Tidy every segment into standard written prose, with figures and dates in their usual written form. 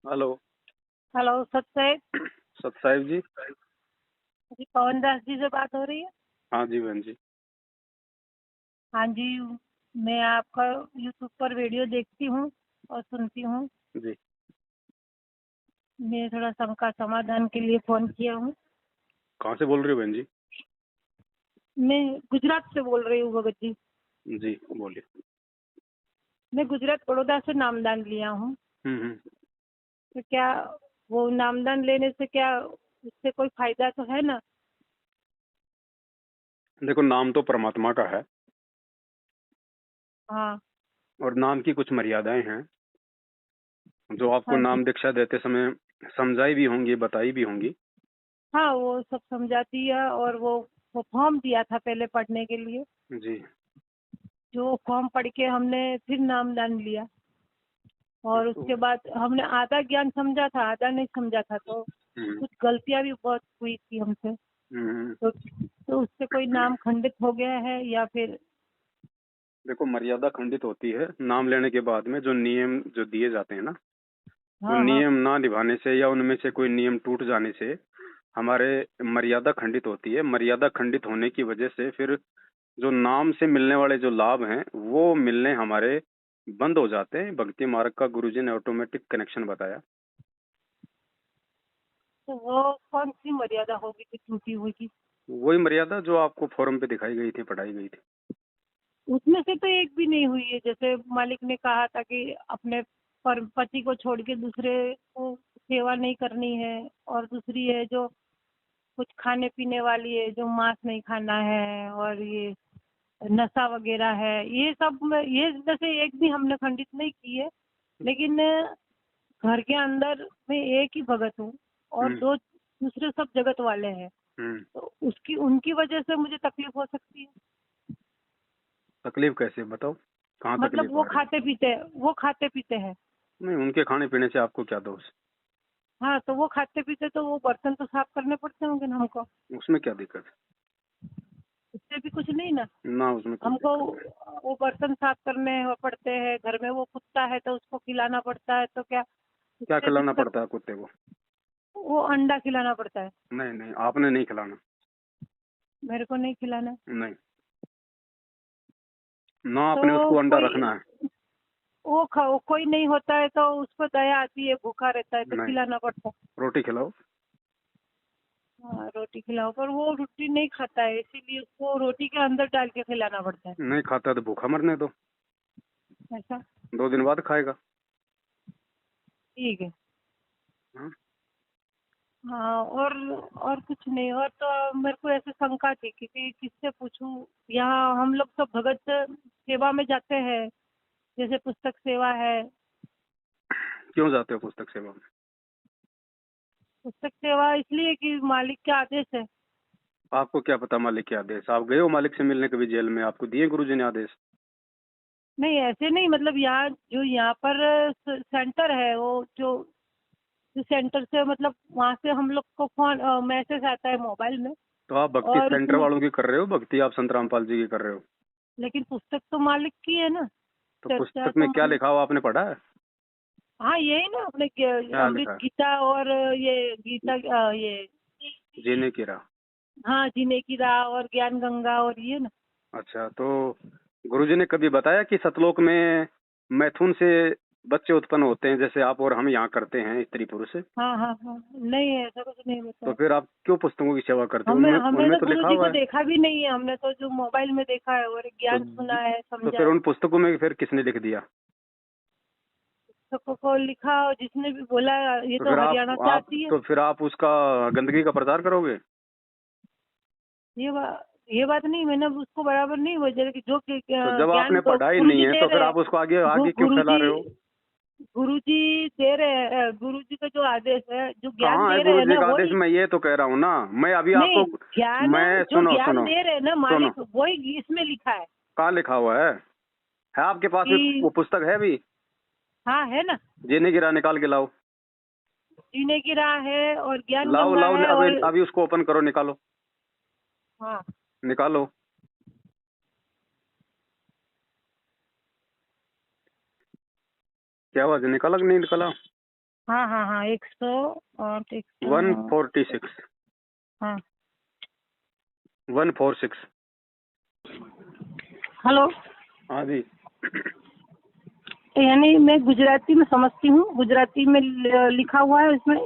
Hello. Hello सत्य सत साहिब जी। जी, पवन दास जी से बात हो रही है। हाँ जी बहन जी। हाँ जी, मैं आपका यूट्यूब पर वीडियो देखती हूँ और सुनती हूँ। जी मैं थोड़ा शंका समाधान के लिए फ़ोन किया हूँ। कहाँ से बोल रही हो बहन जी? मैं गुजरात से बोल रही हूँ भगत जी। जी बोलिए। मैं गुजरात बड़ौदा से नामदान लिया हूँ। हम्म। तो क्या वो नामदान लेने से क्या उससे कोई फायदा तो है ना? देखो, नाम तो परमात्मा का है हाँ। और नाम की कुछ मर्यादाएं हैं जो आपको हाँ जी। नाम दीक्षा देते समय समझाई भी होंगी, बताई भी होंगी। हाँ, वो सब समझाती है और वो फॉर्म दिया था पहले पढ़ने के लिए। जी। जो फॉर्म पढ़ के हमने फिर नामदान लिया और तो उसके बाद हमने आधा ज्ञान समझा था, आधा नहीं समझा था, तो हम्म, कुछ गलतियां भी बहुत हुई थी हमसे। हम्म। तो उससे कोई नाम खंडित हो गया है या फिर? देखो, मर्यादा खंडित होती है नाम लेने के बाद में। जो नियम जो दिए जाते हैं ना, वो हाँ हाँ। नियम ना निभाने से या उनमें से कोई नियम टूट जाने से हमारे मर्यादा खंडित होती है। मर्यादा खंडित होने की वजह से फिर जो नाम से मिलने वाले जो लाभ हैं वो मिलने हमारे बंद हो जाते हैं। भक्ति मार्ग का गुरुजी ने ऑटोमेटिक कनेक्शन बताया। तो वो कौन सी मर्यादा होगी कि टूटी हुई की? वही मर्यादा जो आपको फोरम पे दिखाई गई थी, पढ़ाई गई थी। उसमें से तो एक भी नहीं हुई है। जैसे मालिक ने कहा था कि अपने पति को छोड़ के दूसरे को सेवा नहीं करनी है, और दूसरी है जो कुछ खाने पीने वाली है, जो मांस नहीं खाना है, और ये नशा वगैरह है, ये सब ये जैसे एक भी हमने खंडित नहीं की है। लेकिन घर के अंदर मैं एक ही भगत हूँ और हम्म, दो दूसरे सब जगत वाले हैं। हम्म। तो उसकी उनकी वजह से मुझे तकलीफ हो सकती है। तकलीफ कैसे, बताओ? कहाँ मतलब तकलीफ आ रही है? वो खाते पीते हैं। नहीं, उनके खाने पीने से आपको क्या दोष? हाँ, तो वो खाते पीते तो वो बर्तन तो साफ करने पड़ते होंगे ना हमको। उसमें क्या दिक्कत उससे भी कुछ नहीं ना। है? ना, उसमें कुछ हमको दिक्कत नहीं। वो बर्तन साफ करने पड़ते हैं। घर में वो कुत्ता है तो उसको खिलाना पड़ता है, तो क्या क्या उससे भी खिलाना पड़ता है कुत्ते को? वो अंडा खिलाना पड़ता है। नहीं नहीं, आपने नहीं खिलाना। मेरे को नहीं खिलाना। नहीं, ना आपने तो उसको अंडा कोई रखना है। कोई नहीं होता है तो उसको दया आती है, भूखा रहता है तो नहीं, खिलाना पड़ता है। रोटी खिलाओ। हाँ, रोटी खिलाओ, पर वो रोटी नहीं खाता है, इसीलिए उसको रोटी के अंदर डाल के खिलाना पड़ता है। नहीं खाता तो भूखा मरने दो। ऐसा? 2 दिन बाद खाएगा। ठीक है। हाँ? हाँ, और कुछ नहीं। और तो मेरे को ऐसे शंका थी कि किससे पूछूं। यहाँ हम लोग तो भगत सेवा में जाते हैं, जैसे पुस्तक सेवा है। क्यों जाते हो पुस्तक सेवा में? पुस्तक सेवा इसलिए कि मालिक के आदेश है। आपको क्या पता मालिक के आदेश? आप गए हो मालिक से मिलने कभी जेल में? आपको दिए गुरुजी ने आदेश? नहीं, ऐसे नहीं, मतलब यहाँ जो यहाँ पर सेंटर है, वो जो जो सेंटर से, मतलब वहाँ से हम लोग को फोन मैसेज आता है मोबाइल में। तो आप भक्ति और सेंटर उसमें वालों की कर रहे हो, भक्ति आप संत रामपाल जी की कर रहे हो। लेकिन पुस्तक तो मालिक की है ना। तो चर्चा पुस्तक तो में क्या मालिक। लिखा हुआ आपने पढ़ा है? हाँ, यही ना अपने क्या अमृत लिखा है? गीता और ये गीता ये। जीने की राह। हाँ, जीने की राह और ज्ञान गंगा और ये ना। अच्छा, तो गुरुजी ने कभी बताया कि सतलोक में मैथुन से बच्चे उत्पन्न होते हैं जैसे आप और हम यहाँ करते हैं स्त्री पुरुष? हाँ हाँ हाँ, नहीं, ऐसा कुछ नहीं तो बताया। फिर आप क्यों पुस्तकों की सेवा करते हो? हमें उनमें हमने उनमें तो तो गुरु लिखा जी हुआ को है। देखा भी नहीं है। हमने तो जो मोबाइल में देखा है और तो ज्ञान सुना है, तो समझा फिर है। उन पुस्तकों में फिर किसने लिख दिया? सबको लिखा, और जिसने भी बोला ये तो तो फिर हरियाणा से आप आती है। तो फिर आप उसका गंदगी का प्रचार करोगे? ये बात नहीं, मैंने उसको बराबर नहीं बोला कि जो तो जब ज्ञान आपने पढ़ा ही गुरु नहीं जी है दे तो रहे फिर हैं। आप उसको आगे आगे क्यों गुरु फैला जी रहे हो? गुरु जी दे रहे हैं, गुरु जी का जो आदेश है, जो ज्ञान कहाँ है दे रहे गुरु हैं जी ना, का आदेश? वही। मैं ये तो कह रहा हूँ ना। मैं अभी नहीं, आपको ज्ञान मैं जो सुनो ज्ञान सुनो दे रहे हैं ना सुनो। मालिक, वही इसमें लिखा है कहाँ लिखा हुआ है आपके पास भी कि। वो पुस्तक है भी? हाँ, है ना। जीने की राह निकाल के लाओ। जीने की राह है और ज्ञान लाओ गंगा लाओ, है अभी और। अभी उसको ओपन करो, निकालो। हाँ। निकालो। क्या आवाज, निकाला कि नहीं निकाला? हाँ हाँ हाँ 108 146 हाँ 146। हेलो। हाँ जी। यानी मैं गुजराती में समझती हूँ, गुजराती में लिखा हुआ है इसमें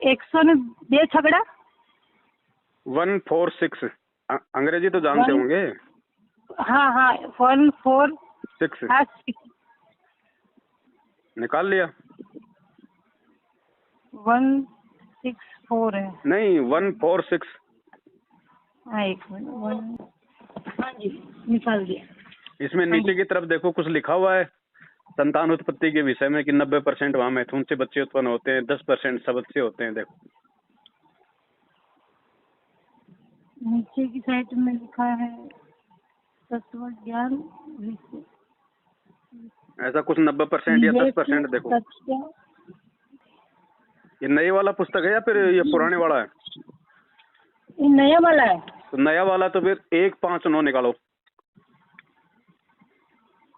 102 छगड़ा 146। अंग्रेजी तो जानते 1 होंगे। हाँ हाँ 6 146 निकाल लिया। 164 है। नहीं 146। हाँ एक मिनट हाँ जी निकाल दिया। इसमें हाँ नीचे जी की तरफ देखो, कुछ लिखा हुआ है संतान उत्पत्ति के विषय में कि 90% वहाँ मैथुन से बच्चे उत्पन्न होते हैं, 10% शब्द से होते हैं। देखो नीचे की साइड में लिखा है तत्व ज्ञान ऐसा कुछ 90% या 10% देखो। ये नए वाला पुस्तक है या फिर ये पुराने वाला है? ये नया वाला है। तो नया वाला तो फिर 159 निकालो।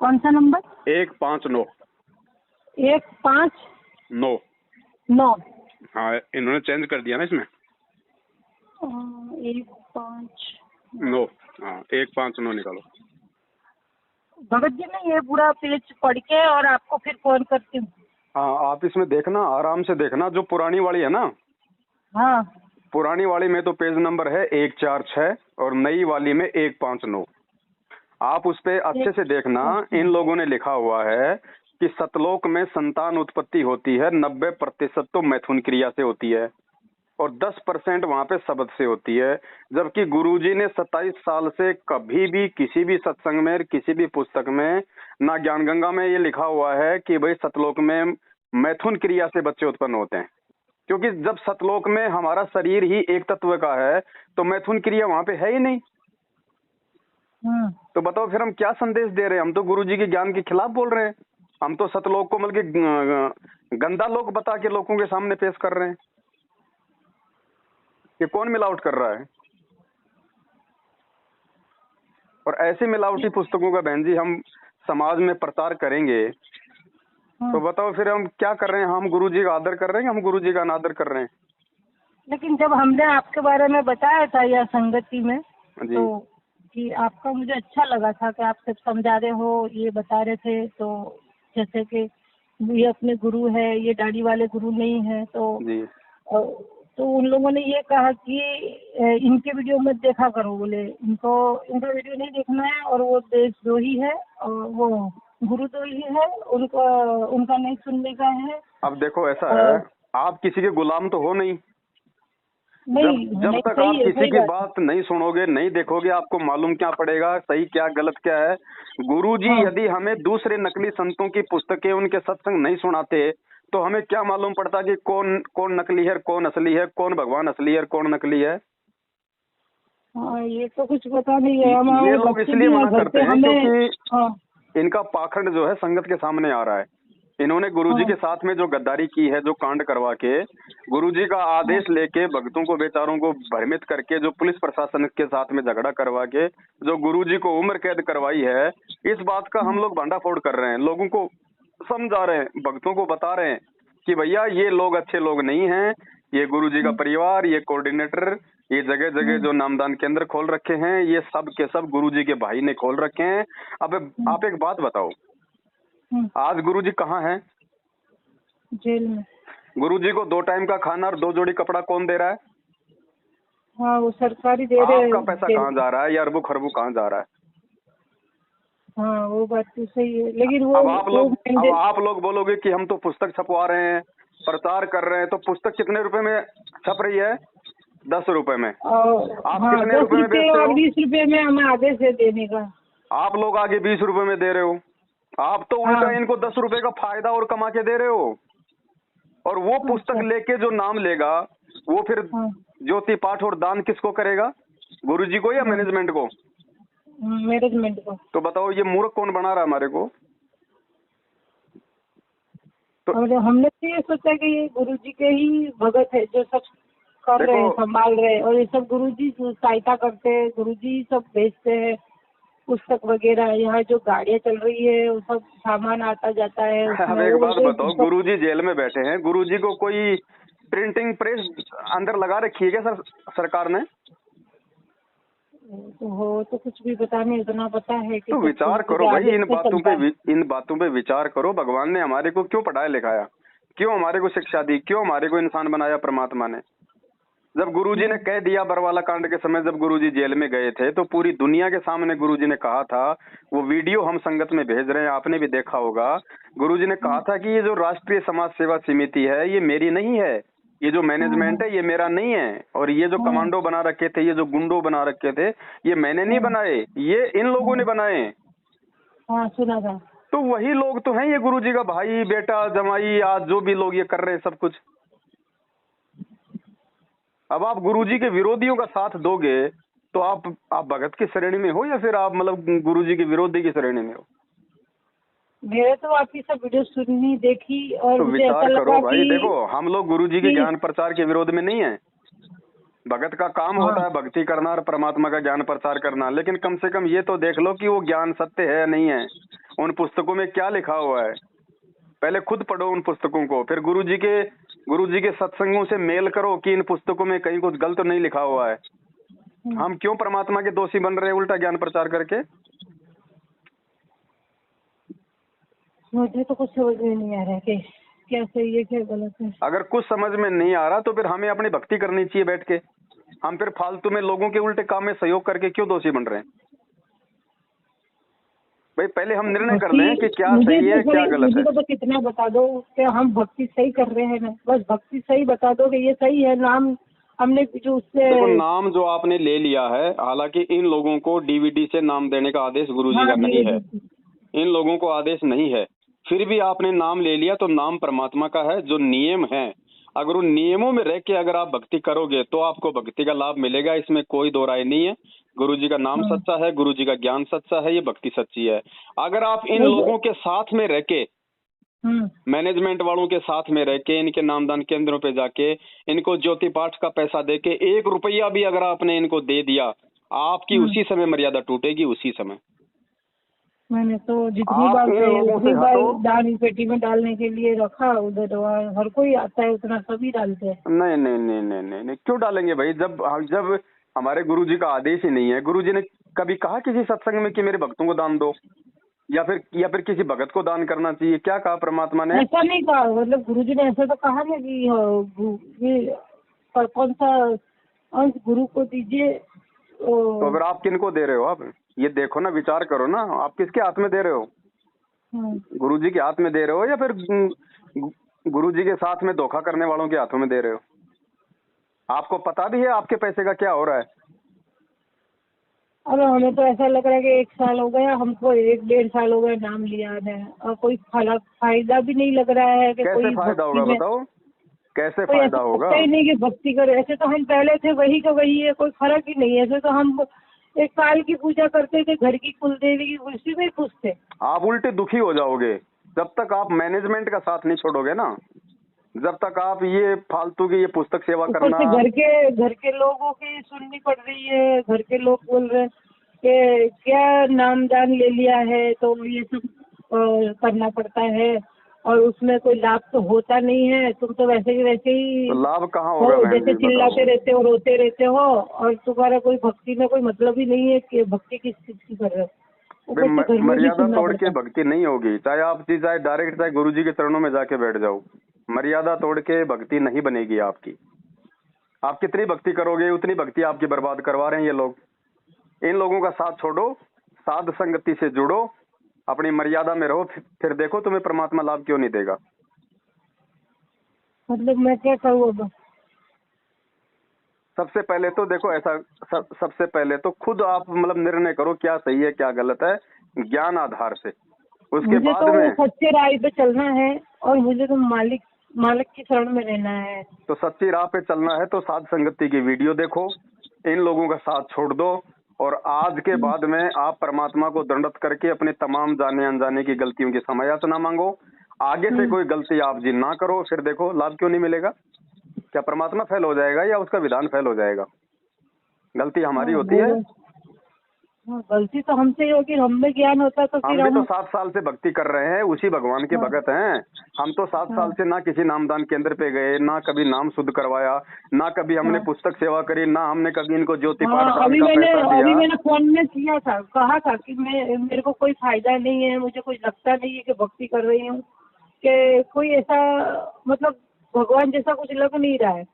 कौन सा नंबर? 159। 159। हाँ इन्होंने चेंज कर दिया ना इसमें। 159। हाँ 159 निकालो। भगत जी मैं ये पूरा पेज पढ़ के और आपको फिर फोन करती हूँ। हाँ आप इसमें देखना, आराम से देखना। जो पुरानी वाली है ना, हाँ पुरानी वाली में तो पेज नंबर है 146 और नई वाली में 159। आप उस पे अच्छे से देखना। इन लोगों ने लिखा हुआ है कि सतलोक में संतान उत्पत्ति होती है, 90% तो मैथुन क्रिया से होती है और 10% वहाँ पे शब्द से होती है। जबकि गुरुजी ने 27 साल से कभी भी किसी भी सत्संग में, किसी भी पुस्तक में, ना ज्ञान गंगा में ये लिखा हुआ है कि भाई सतलोक में मैथुन क्रिया से बच्चे उत्पन्न होते हैं। क्योंकि जब सतलोक में हमारा शरीर ही एक तत्व का है तो मैथुन क्रिया वहाँ पे है ही नहीं। तो बताओ फिर हम क्या संदेश दे रहे हैं? हम तो गुरुजी के ज्ञान के खिलाफ बोल रहे हैं। हम तो सतलोक को मतलब कि गंदा लोक बता के लोगों के सामने पेश कर रहे हैं कि कौन मिलावट कर रहा है। और ऐसी मिलावटी पुस्तकों का बहन जी हम समाज में प्रचार करेंगे तो बताओ फिर हम क्या कर रहे हैं? हम गुरुजी का आदर कर रहे हैं, हम गुरुजी का अनादर कर रहे हैं। लेकिन जब हमने आपके बारे में बताया था या संगति में जी। तो कि आपका मुझे अच्छा लगा था कि आप सब समझा रहे हो, ये बता रहे थे। तो जैसे कि ये अपने गुरु है, ये दाढ़ी वाले गुरु नहीं है। तो उन लोगों ने ये कहा कि इनके वीडियो मत देखा करो, बोले इनका वीडियो नहीं देखना है और वो देशद्रोही है और वो गुरुद्रोही है, उनका नहीं सुनने का है। अब देखो ऐसा है, आप किसी के गुलाम तो हो नहीं। जब तक आप किसी की बात नहीं सुनोगे, नहीं देखोगे, आपको मालूम क्या पड़ेगा सही क्या गलत क्या है। गुरुजी यदि हमें दूसरे नकली संतों की पुस्तकें, उनके सत्संग नहीं सुनाते तो हमें क्या मालूम पड़ता कि कौन नकली है, कौन असली है, कौन भगवान असली है, कौन नकली है। ये तो कुछ पता नहीं है। ये लोग इसलिए मना करते हैं क्योंकि इनका पाखंड जो है संगत के सामने आ रहा है। इन्होंने गुरुजी के साथ में जो गद्दारी की है, जो कांड करवा के, गुरुजी का आदेश लेके भक्तों को, बेचारों को भ्रमित करके, जो पुलिस प्रशासन के साथ में झगड़ा करवा के जो गुरुजी को उम्र कैद करवाई है, इस बात का हम लोग भंडाफोड़ कर रहे हैं। लोगों को समझा रहे हैं, भक्तों को बता रहे हैं कि भैया ये लोग अच्छे लोग नहीं हैं। ये गुरुजी का परिवार, ये कोऑर्डिनेटर, ये जगह जगह जो नामदान केंद्र खोल रखे हैं, ये सब के सब गुरुजी के भाई ने खोल रखे हैं। अब आप एक बात बताओ, आज गुरुजी कहाँ हैं? जेल में। गुरुजी को 2 टाइम का खाना और 2 जोड़ी कपड़ा कौन दे रहा है? हाँ वो सरकारी दे रहे हैं। आपका पैसा कहाँ जा रहा है? ये अरबों खरबों कहाँ जा रहा है? हाँ वो बात तो सही है, लेकिन वो अब आप लोग बोलोगे कि हम तो पुस्तक छपवा रहे हैं, प्रचार कर रहे हैं, तो पुस्तक कितने रुपए में छप रही है? 10 रुपए में। आप कितने रुपए में बेचते हो? 20 रुपए में हमें आगे से देने का। आप लोग आगे 20 रुपए में दे रहे हो। आप तो उल्टा इनको 10 रुपए का फायदा और कमा के दे रहे हो। और वो पुस्तक लेके जो नाम लेगा वो फिर ज्योति पाठ और दान किसको करेगा? गुरुजी को या मैनेजमेंट को? मैनेजमेंट को। तो बताओ ये मूर्ख कौन बना रहा है हमारे को? तो हमने तो ये सोचा कि ये गुरुजी के ही भगत है जो सब कर रहे हैं, संभाल रहे हैं, और ये सब गुरुजी सहायता करते हैं, गुरुजी सब भेजते हैं। पुस्तक वगैरह, यहाँ जो गाड़ियाँ चल रही है वो सब सामान आता जाता है अब उसमें। एक वो बात बोलते हैं बताओ, पुस्तक। गुरुजी जेल में बैठे हैं, गुरुजी को कोई प्रिंटिंग प्रेस अंदर लगा रखी है क्या सरकार ने? तो हो तो कुछ भी पता नहीं, इतना पता है कि तो सब विचार गुरुजी करो के भाई, आदेश से चलता है। इन बातों पे विचार करो। भगवान ने हमारे को क्यों पढ़ाया लिखाया, क्यों हमारे को शिक्षा दी, क्यों हमारे को इंसान बनाया परमात्मा ने? जब गुरुजी ने कह दिया बरवाला कांड के समय, जब गुरुजी जेल में गए थे, तो पूरी दुनिया के सामने गुरुजी ने कहा था, वो वीडियो हम संगत में भेज रहे हैं, आपने भी देखा होगा। गुरुजी ने कहा था कि ये जो राष्ट्रीय समाज सेवा समिति है ये मेरी नहीं है, ये जो मैनेजमेंट है ये मेरा नहीं है, और ये जो कमांडो बना रखे थे, ये जो गुंडो बना रखे थे, ये मैंने नहीं बनाए, ये इन लोगों ने बनाए। हाँ सुना था। तो वही लोग तो हैं ये गुरुजी का भाई बेटा जमाई, आज जो भी लोग ये कर रहे हैं सब कुछ। अब आप गुरुजी के विरोधियों का साथ दोगे तो आप भगत की श्रेणी में हो, या फिर आप मतलब गुरुजी के विरोधी की श्रेणी में हो? मैंने तो आपकी सब वीडियो सुनी देखी और तो मुझे ऐसा विचार करो लगा भाई। कि देखो, हम लोग गुरुजी के ज्ञान प्रचार के विरोध में नहीं है। भगत का काम हाँ। होता है भक्ति करना और परमात्मा का ज्ञान प्रचार करना, लेकिन कम से कम ये तो देख लो कि वो ज्ञान सत्य है या नहीं है, उन पुस्तकों में क्या लिखा हुआ है। पहले खुद पढ़ो उन पुस्तकों को, फिर गुरुजी के सत्संगों से मेल करो कि इन पुस्तकों में कहीं कुछ गलत नहीं लिखा हुआ है। हम क्यों परमात्मा के दोषी बन रहे हैं उल्टा ज्ञान प्रचार करके? मुझे तो कुछ समझ में नहीं आ रहा है कि क्या सही है क्या गलत है। अगर कुछ समझ में नहीं आ रहा तो फिर हमें अपनी भक्ति करनी चाहिए बैठ के। हम फिर फालतू में लोगों के उल्टे काम में सहयोग करके क्यों दोषी बन रहे हैं? भाई पहले हम निर्णय कर लें कि क्या सही है क्या गलत है। मुझे तो बस इतना बता दो कि हम भक्ति सही कर रहे हैं ना, बस भक्ति सही बता दो कि ये सही है। नाम हमने जो उससे देखो, नाम जो आपने ले लिया है, हालांकि इन लोगों को डीवीडी से नाम देने का आदेश गुरुजी का नहीं है, इन लोगों को आदेश नहीं है, फिर भी आपने नाम ले लिया तो नाम परमात्मा का है। जो नियम है, अगर उन नियमों में रह के अगर आप भक्ति करोगे तो आपको भक्ति का लाभ मिलेगा, इसमें कोई दो राय नहीं है। गुरुजी का नाम सच्चा है, गुरुजी का ज्ञान सच्चा है, ये भक्ति सच्ची है। अगर आप इन लोगों के साथ में रह के, मैनेजमेंट वालों के साथ में रह के, इनके नामदान केंद्रों पे जाके इनको ज्योति पाठ का पैसा दे के 1 रुपया भी अगर आपने इनको दे दिया, आपकी उसी समय मर्यादा टूटेगी, उसी समय। मैंने तो जितनी बार दान पेटी में डालने के लिए रखा, उधर हर कोई आता है उतना सभी डालते हैं। नहीं नहीं नहीं नहीं नहीं, नहीं। क्यों डालेंगे भाई? जब हमारे गुरुजी का आदेश ही नहीं है। गुरुजी ने कभी कहा किसी सत्संग में कि मेरे भक्तों को दान दो, या फिर किसी भगत को दान करना चाहिए? क्या कहा परमात्मा ने? ऐसा नहीं कहा, मतलब गुरुजी ने ऐसा तो कहा ना कि ये कौन सा अंश गुरु को दीजिए। तो अगर आप किनको दे रहे हो? आप ये देखो ना, विचार करो ना, आप किसके हाथ में दे रहे हो? गुरुजी के हाथ में दे रहे हो या फिर गुरुजी के साथ में धोखा करने वालों के हाथों में दे रहे हो? आपको पता भी है आपके पैसे का क्या हो रहा है? अब हमें तो ऐसा लग रहा है कि 1 साल हो गया हमको, 1-1.5 साल हो गए नाम लिया है और कोई फायदा भी नहीं लग रहा है कि कैसे फायदा होगा बताओ? कैसे फायदा होगा? ही नहीं कि भक्ति करे। ऐसे तो हम पहले थे वही का वही है, कोई फर्क ही नहीं है। ऐसे तो हम 1 साल की पूजा करते थे, घर की कुल देवी की, उसी में खुश थे। आप उल्टे दुखी हो जाओगे जब तक आप मैनेजमेंट का साथ नहीं छोड़ोगे ना, जब तक आप ये फालतू की ये पुस्तक सेवा करना। घर के लोगों की सुननी पड़ रही है। घर के लोग बोल रहे हैं कि क्या नामदान ले लिया है तो ये सब करना पड़ता है और उसमें कोई लाभ तो होता नहीं है, तुम तो वैसे ही तो लाभ कहाँ होगा? जैसे चिल्लाते रहते हो, रोते रहते हो और तुम्हारा कोई भक्ति में कोई मतलब ही नहीं है कि भक्ति किस चीज की कर रहे हो। मर्यादा तोड़ के भक्ति नहीं होगी, चाहे डायरेक्ट चाहे गुरुजी के चरणों में जाके बैठ जाओ। मर्यादा तोड़ के भक्ति नहीं बनेगी आपकी। आप कितनी भक्ति करोगे उतनी भक्ति आपकी बर्बाद करवा रहे हैं ये लोग। इन लोगों का साथ छोड़ो, साध संगति से जुड़ो, अपनी मर्यादा में रहो, फिर देखो तुम्हें परमात्मा लाभ क्यों नहीं देगा। मतलब मैं क्या करूँ अब? सबसे पहले तो देखो ऐसा, सबसे पहले तो खुद आप मतलब निर्णय करो क्या सही है क्या गलत है, ज्ञान आधार से। उसके बाद में सच्चे राह पे चलना है और मुझे तो मालिक की शरण में रहना है। तो सच्ची राह पे चलना है तो साध संगति की वीडियो देखो, इन लोगों का साथ छोड़ दो और आज के बाद में आप परमात्मा को दंडवत करके अपने तमाम जाने अनजाने की गलतियों की क्षमा याचना मांगो। आगे से कोई गलती आप जी ना करो, फिर देखो लाभ क्यों नहीं मिलेगा। क्या परमात्मा फेल हो जाएगा या उसका विधान फेल हो जाएगा? गलती हमारी होती है। हाँ, गलती तो हमसे ही होगी, हमें ज्ञान होता तो हम फिर भी तो हम। 7 साल से भक्ति कर रहे हैं, उसी भगवान के हाँ, भगत हैं। हम तो 7 साल हाँ, से ना किसी नामदान केंद्र पे गए, ना कभी नाम शुद्ध करवाया, ना कभी हमने हाँ, पुस्तक सेवा करी, ना हमने कभी इनको ज्योति पाठ हाँ, दान का पैसा अभी दिया। मैंने फोन में किया था, कहा था कि मेरे को कोई फायदा नहीं है, मुझे कुछ लगता नहीं है कि भक्ति कर रही हूँ, कि कोई ऐसा मतलब भगवान जैसा कुछ लग नहीं रहा है।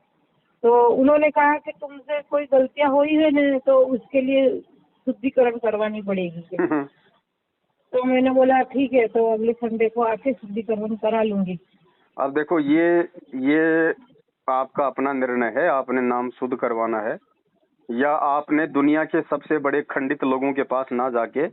तो उन्होंने कहा कि तुमसे कोई गलतियां हुई है ना, तो उसके लिए शुद्धिकरण करवानी पड़ेगी। तो मैंने बोला ठीक है, तो अगले संडे को आके शुद्धिकरण करा लूंगी। अब देखो, ये आपका अपना निर्णय है, आपने नाम शुद्ध करवाना है, या आपने दुनिया के सबसे बड़े खंडित लोगों के पास ना जाके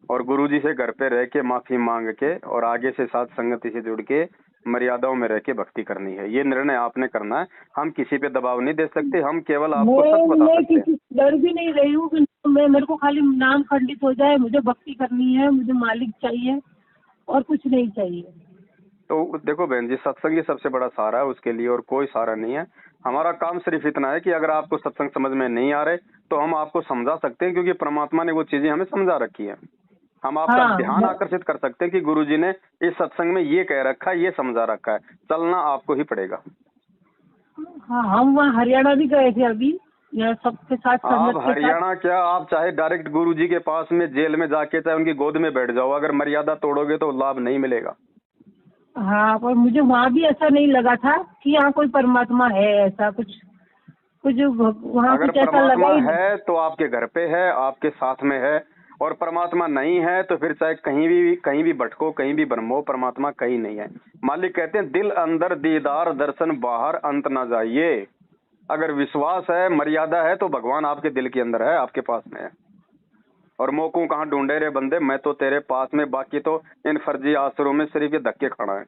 और गुरुजी से घर पे रह के माफी मांग के और आगे से साथ संगति से जुड़ के मर्यादाओं में रह के भक्ति करनी है। ये निर्णय आपने करना है। हम किसी पे दबाव नहीं दे सकते, हम केवल आपको सच बता मैं सकते हैं। किसी डर भी नहीं रही हूँ कि मेरे को खाली नाम खंडित हो जाए, मुझे भक्ति करनी है, मुझे मालिक चाहिए और कुछ नहीं चाहिए। तो देखो बहन जी, सत्संग ही सबसे बड़ा सहारा है, उसके लिए और कोई सहारा नहीं है। हमारा काम सिर्फ इतना है कि अगर आपको सत्संग समझ में नहीं आ रहे तो हम आपको समझा सकते हैं, क्योंकि परमात्मा ने वो चीजें हमें समझा रखी है। हम आपका हाँ, ध्यान आकर्षित कर सकते हैं कि गुरुजी ने इस सत्संग में ये कह रखा है, ये समझा रखा है, चलना आपको ही पड़ेगा। हाँ, हम वहाँ हरियाणा भी गए थे अभी, यह सबके साथ आप संगत के साथ। हरियाणा क्या, आप चाहे डायरेक्ट गुरुजी के पास में जेल में जाके चाहे उनकी गोद में बैठ जाओ, अगर मर्यादा तोड़ोगे तो लाभ नहीं मिलेगा। हाँ, पर मुझे वहाँ भी ऐसा नहीं लगा था कि यहाँ कोई परमात्मा है, ऐसा कुछ कुछ वहाँ अगर कुछ ऐसा लगा परमात्मा ही नहीं। है तो आपके घर पे है, आपके साथ में है, और परमात्मा नहीं है तो फिर चाहे कहीं भी भटको, कहीं भी भ्रमो, परमात्मा कहीं नहीं है। मालिक कहते हैं, दिल अंदर दीदार दर्शन बाहर अंत ना जाइए। अगर विश्वास है, मर्यादा है, तो भगवान आपके दिल के अंदर है, आपके पास में है। और मोको कहाँ ढूंढे रे बंदे, मैं तो तेरे पास में, बाकी तो इन फर्जी आसरों में सिर्फ ये धक्के खाना है।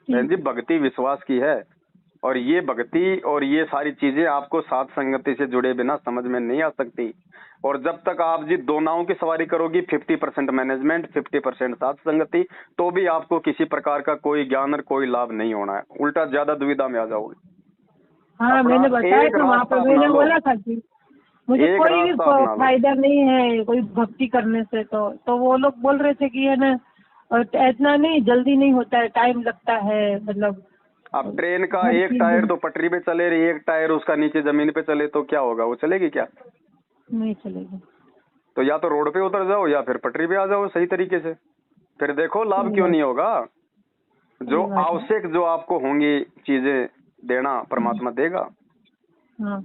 बहन जी, भक्ति विश्वास की है, और ये भक्ति और ये सारी चीजें आपको साथ संगति से जुड़े बिना समझ में नहीं आ सकती। और जब तक आप जी दो नावों की सवारी करोगी, 50% मैनेजमेंट 50% साथ संगति, तो भी आपको किसी प्रकार का कोई ज्ञान और कोई लाभ नहीं होना है, उल्टा ज्यादा दुविधा में आ जाओगे। हाँ, अपना मैंने बताया एक था वहाँ रास्ता पे, अपना मैंने लो, बोला था कि मुझे एक कोई भी रास्ता अपना लो। फायदा नहीं है कोई भक्ति करने से। तो वो लोग बोल रहे थे कि है ना, और इतना नहीं जल्दी नहीं होता है, टाइम लगता है, मतलब अब ट्रेन का हर एक चीज टायर तो पटरी पे चले रही, एक टायर उसका नीचे जमीन पे चले, तो क्या होगा, वो चलेगी क्या? नहीं चलेगा। तो या तो रोड पे उतर जाओ या फिर पटरी पे आ जाओ सही तरीके से, फिर देखो लाभ सही क्यों बात, नहीं होगा। जो सही बात है। आवश्यक जो आपको होंगी चीजें देना, परमात्मा देगा। हाँ,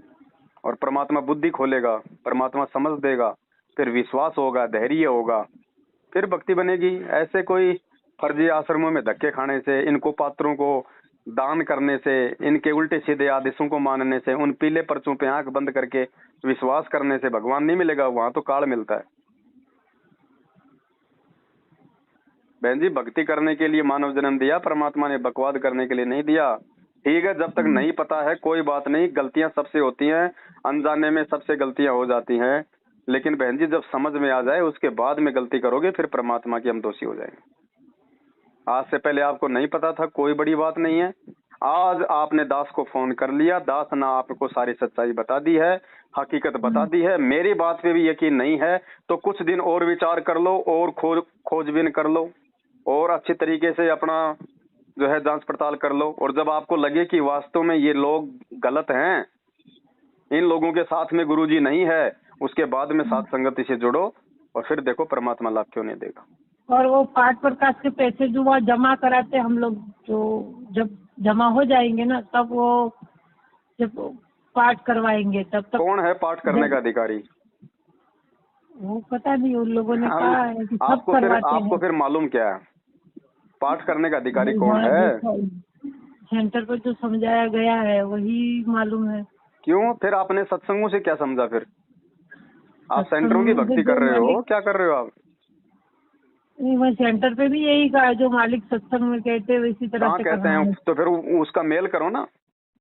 और परमात्मा बुद्धि खोलेगा, परमात्मा समझ देगा, फिर विश्वास होगा, धैर्य होगा, फिर भक्ति बनेगी। ऐसे कोई फर्जी आश्रमों में धक्के खाने से, इनको पात्रों को दान करने से, इनके उल्टे सीधे आदेशों को मानने से, उन पीले पर्चों पे आंख बंद करके विश्वास करने से भगवान नहीं मिलेगा, वहां तो काल मिलता है। बहन जी, भक्ति करने के लिए मानव जन्म दिया परमात्मा ने, बकवाद करने के लिए नहीं दिया। ठीक है, जब तक नहीं पता है कोई बात नहीं, गलतियां सबसे होती हैं, अनजाने में सबसे गलतियां हो जाती हैं, लेकिन बहन जी जब समझ में आ जाए उसके बाद में गलती करोगे, फिर परमात्मा की हम दोषी हो जाएंगे। आज से पहले आपको नहीं पता था, कोई बड़ी बात नहीं है। आज आपने दास को फोन कर लिया, दास ने आपको सारी सच्चाई बता दी है, हकीकत बता दी है। मेरी बात पे भी यकीन नहीं है तो कुछ दिन और विचार कर लो, और खोजबीन कर लो, और अच्छी तरीके से अपना जो है जांच पड़ताल कर लो। और जब आपको लगे कि वास्तव में ये लोग गलत हैं, इन लोगों के साथ में गुरुजी नहीं है, उसके बाद में साथ संगति से जुड़ो, और फिर देखो परमात्मा लाभ क्यों नहीं देगा। और वो पाठ प्रकाश के पैसे जो वहाँ जमा कराते हम लोग, जो जब जमा हो जाएंगे ना, तब वो जब पाठ करवाएंगे तब तक। कौन है पाठ करने का अधिकारी? वो पता नहीं, उन लोगों ने कहा है कि सब आपको करवाते हैं। फिर मालूम क्या है, पाठ करने का अधिकारी भाई कौन वहाँ है? देखो, सेंटर पर जो समझाया गया है वही मालूम है। क्यों फिर आपने सत्संगों से क्या समझा? फिर आप सेंटरों की सत्संग से भक्ति कर जो रहे हो, मालिक, क्या कर रहे हो आप? नहीं, मैं सेंटर पे भी यही कहा, जो मालिक सत्संग में कहते हैं इसी तरह कहाँ से कहते करना हैं? है। तो फिर उसका मेल करो ना,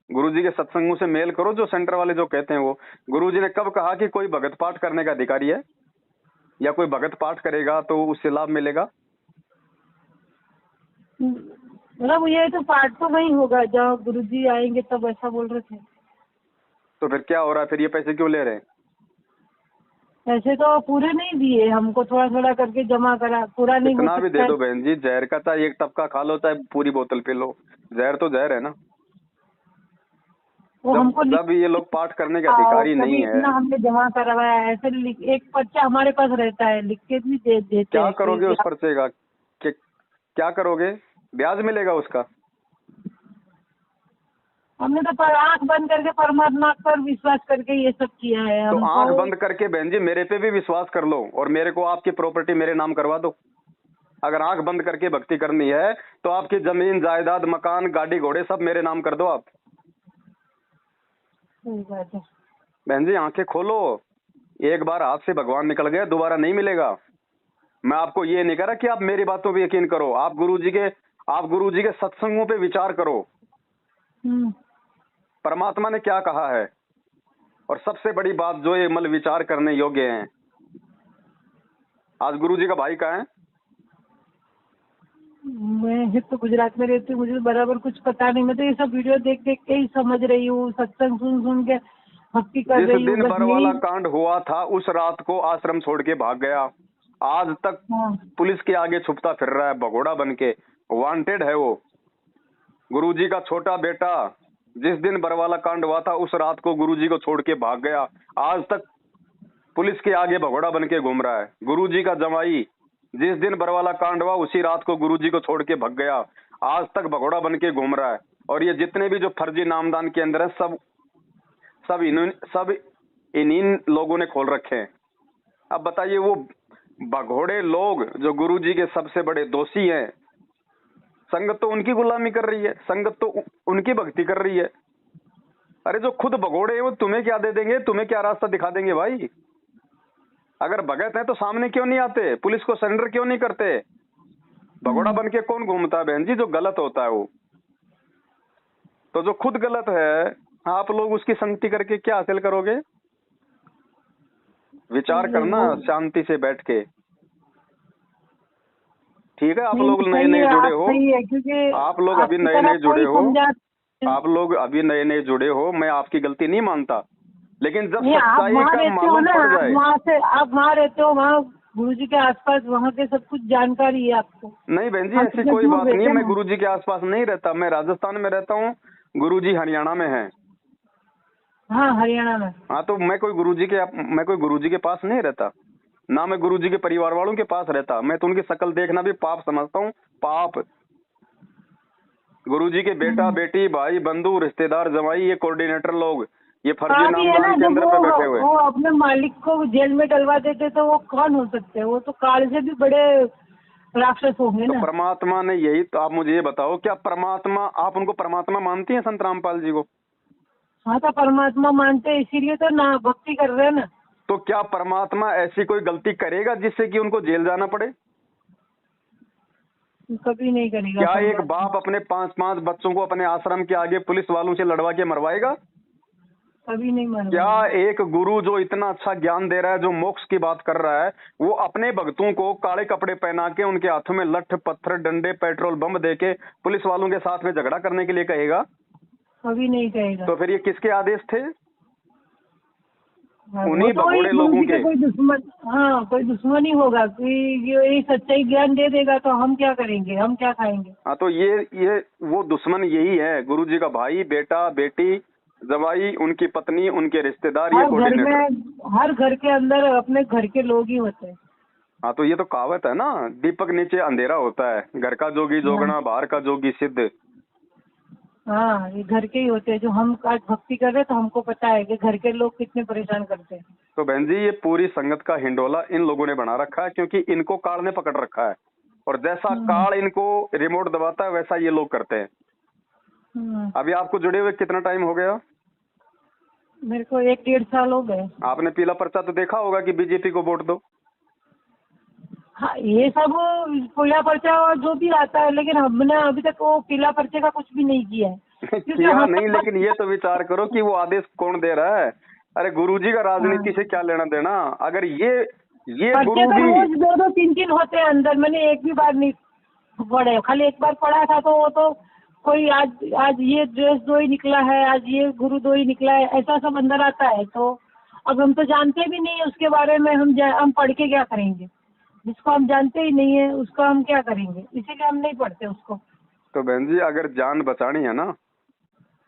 गुरुजी के सत्संगों से मेल करो, जो सेंटर वाले जो कहते हैं वो। गुरुजी ने कब कहा कि कोई भगत पाठ करने का अधिकारी है, या कोई भगत पाठ करेगा तो उससे लाभ मिलेगा? मतलब ये तो पाठ तो वही होगा जहाँ गुरुजी आएंगे तब, ऐसा बोल रहे थे। तो फिर क्या हो रहा है, फिर ये पैसे क्यों ले रहे हैं? पैसे तो पूरे नहीं दिए हमको, थोड़ा थोड़ा करके जमा करा, पूरा नहीं हो इतना भी सकता दे है। दो बहन जी, जहर का चाहे एक टपका खा लो चाहे पूरी बोतल पी लो, जहर तो जहर है ना। वो हमको जब ये लोग पाठ करने के आओ, अधिकारी नहीं कभी है, इतना हमने जमा करवाया है, ऐसे एक पर्चा हमारे पास रहता है, लिख के भी देते क्या हैं करोगे कि उस पर्चे का? क्या करोगे? ब्याज मिलेगा उसका? हमने तो पर आंख बंद करके परमात्मा पर विश्वास करके ये सब किया है तो हमको। आंख बंद करके बहन जी मेरे पे भी विश्वास कर लो और मेरे को आपकी प्रॉपर्टी मेरे नाम करवा दो। अगर आंख बंद करके भक्ति करनी है तो आपकी जमीन जायदाद मकान गाड़ी घोड़े सब मेरे नाम कर दो आप। सही बात है। बहन जी आंखें खोलो, एक बार हाथ से भगवान निकल गया दोबारा नहीं मिलेगा। मैं आपको ये नहीं कह रहा कि आप मेरी बातों पे यकीन करो, आप गुरुजी के सत्संगों पे विचार करो, परमात्मा ने क्या कहा है। और सबसे बड़ी बात जो ये मतलब विचार करने योग्य है, आज गुरुजी का भाई कहाँ है? मैं तो गुजरात में रहती हूँ, मुझे बराबर कुछ पता नहीं, मैं तो ये सब वीडियो देख देख के ही समझ रही हूँ, सत्संग सुन सुन के भक्ति कर जिस रही हूँ। दिन बस बरवाला यही। कांड हुआ था उस रात को आश्रम छोड़ के भाग गया, आज तक हाँ। पुलिस के आगे छुपता फिर रहा है भगोड़ा बन के, वांटेड है वो। गुरुजी का छोटा बेटा जिस दिन बरवाला कांड हुआ था उस रात को गुरुजी को छोड़ के भाग गया, आज तक पुलिस के आगे भगोड़ा बन के घूम रहा है। गुरुजी का जमाई जिस दिन बरवाला कांड हुआ उसी रात को गुरुजी को छोड़ के भाग गया, आज तक भगोड़ा बन के घूम रहा है। और ये जितने भी जो फर्जी नामदान के अंदर है सब इन्हीं लोगों ने खोल रखे हैं। अब बताइए वो भगोड़े लोग जो गुरुजी के सबसे बड़े दोषी हैं, संगत तो उनकी गुलामी कर रही है, संगत तो उनकी भक्ति कर रही है। अरे जो खुद भगोड़े हैं वो तुम्हें क्या दे देंगे, तुम्हें क्या रास्ता दिखा देंगे भाई? अगर भगत है तो सामने क्यों नहीं आते, पुलिस को सरेंडर क्यों नहीं करते? भगोड़ा बन के कौन घूमता है बहन जी? जो गलत होता है वो। तो जो खुद गलत है आप लोग उसकी संगति करके क्या हासिल करोगे? विचार करना शांति से बैठ के, ठीक है? आप लोग नए नए जुड़े हो, आप लोग अभी नए नए जुड़े हो, आप लोग अभी नए नए जुड़े हो, मैं आपकी गलती नहीं मानता, लेकिन जब सच्चाई का मालूम पड़ जाए। आप वहाँ रहते हो, वहाँ गुरुजी के आसपास वहाँ के सब कुछ जानकारी है आपको? नहीं बहन जी ऐसी कोई बात नहीं है, मैं गुरुजी के आसपास नहीं रहता, मैं राजस्थान में रहता हूँ, गुरुजी हरियाणा में है। हाँ हरियाणा में। हाँ तो मैं कोई गुरुजी के पास नहीं रहता, ना मैं गुरुजी के परिवार वालों के पास रहता। मैं तो उनकी शक्ल देखना भी पाप समझता हूँ, पाप। गुरुजी के बेटा बेटी भाई बंधु रिश्तेदार जमाई ये कोऑर्डिनेटर लोग ये फर्जी नामदान के अंदर पे बैठे हुए। वो अपने मालिक को जेल में डलवा देते तो वो कौन हो सकते हैं? वो तो काल से भी बड़े राक्षस होंगे ना। तो परमात्मा ने यही तो, आप मुझे ये बताओ क्या परमात्मा, आप उनको परमात्मा मानती हैं संत रामपाल जी को? हाँ तो परमात्मा मानते हैं इसीलिए तो ना भक्ति कर रहे हैं ना। तो क्या परमात्मा ऐसी कोई गलती करेगा जिससे कि उनको जेल जाना पड़े? कभी नहीं करेगा। क्या एक बाप अपने 5-5 बच्चों को अपने आश्रम के आगे पुलिस वालों से लड़वा के मरवाएगा? कभी नहीं मानेगा। क्या एक गुरु जो इतना अच्छा ज्ञान दे रहा है, जो मोक्ष की बात कर रहा है, वो अपने भक्तों को काले कपड़े पहना के उनके हाथों में लठ पत्थर डंडे पेट्रोल बम दे के पुलिस वालों के साथ में झगड़ा करने के लिए कहेगा? कभी नहीं कहेगा। तो फिर ये किसके आदेश थे? उन्हीं भगोड़े लोगों के। कोई दुश्मन, हाँ कोई दुश्मन ही होगा कि ये सच्चाई ज्ञान दे देगा तो हम क्या करेंगे, हम क्या खाएंगे? हाँ तो ये वो दुश्मन यही है, गुरुजी का भाई बेटा बेटी जवाई उनकी पत्नी उनके रिश्तेदार, ये कोऑर्डिनेटर। हर घर के अंदर अपने घर के लोग ही होते हैं। हाँ तो ये तो कहावत है ना, दीपक नीचे अंधेरा होता है, घर का जोगी जोगना बाहर का जोगी सिद्ध। हाँ ये घर के ही होते हैं, जो हम आज भक्ति कर रहे हैं तो हमको पता है कि घर के लोग कितने परेशान करते हैं। तो बहन जी ये पूरी संगत का हिंडोला इन लोगों ने बना रखा है, क्योंकि इनको काल ने पकड़ रखा है और जैसा काल इनको रिमोट दबाता है वैसा ये लोग करते हैं। अभी आपको जुड़े हुए कितना टाइम हो गया? मेरे को 1-1.5 साल हो गए। आपने पीला पर्चा तो देखा होगा कि बीजेपी को वोट दो। हाँ ये सब पीला पर्चा और जो भी आता है, लेकिन हमने अभी तक वो पीला पर्चे का कुछ भी नहीं किया है। किया नहीं, लेकिन ये तो विचार करो कि वो आदेश कौन दे रहा है। अरे गुरुजी का राजनीति से क्या लेना देना? अगर ये गुरुजी रोज 2-2, 3-3 होते हैं अंदर, मैंने एक भी बार नहीं पढ़े, खाली एक बार पढ़ा था तो वो तो कोई आज ये ड्रेस दो ही निकला है, आज ये गुरु दो ही निकला है, ऐसा सब अंदर आता है। तो अब हम तो जानते भी नहीं है उसके बारे में, हम पढ़ के क्या करेंगे? जिसको हम जानते ही नहीं है उसको हम क्या करेंगे, इसीलिए हम नहीं पढ़ते उसको। तो बहन जी अगर जान बचानी है ना,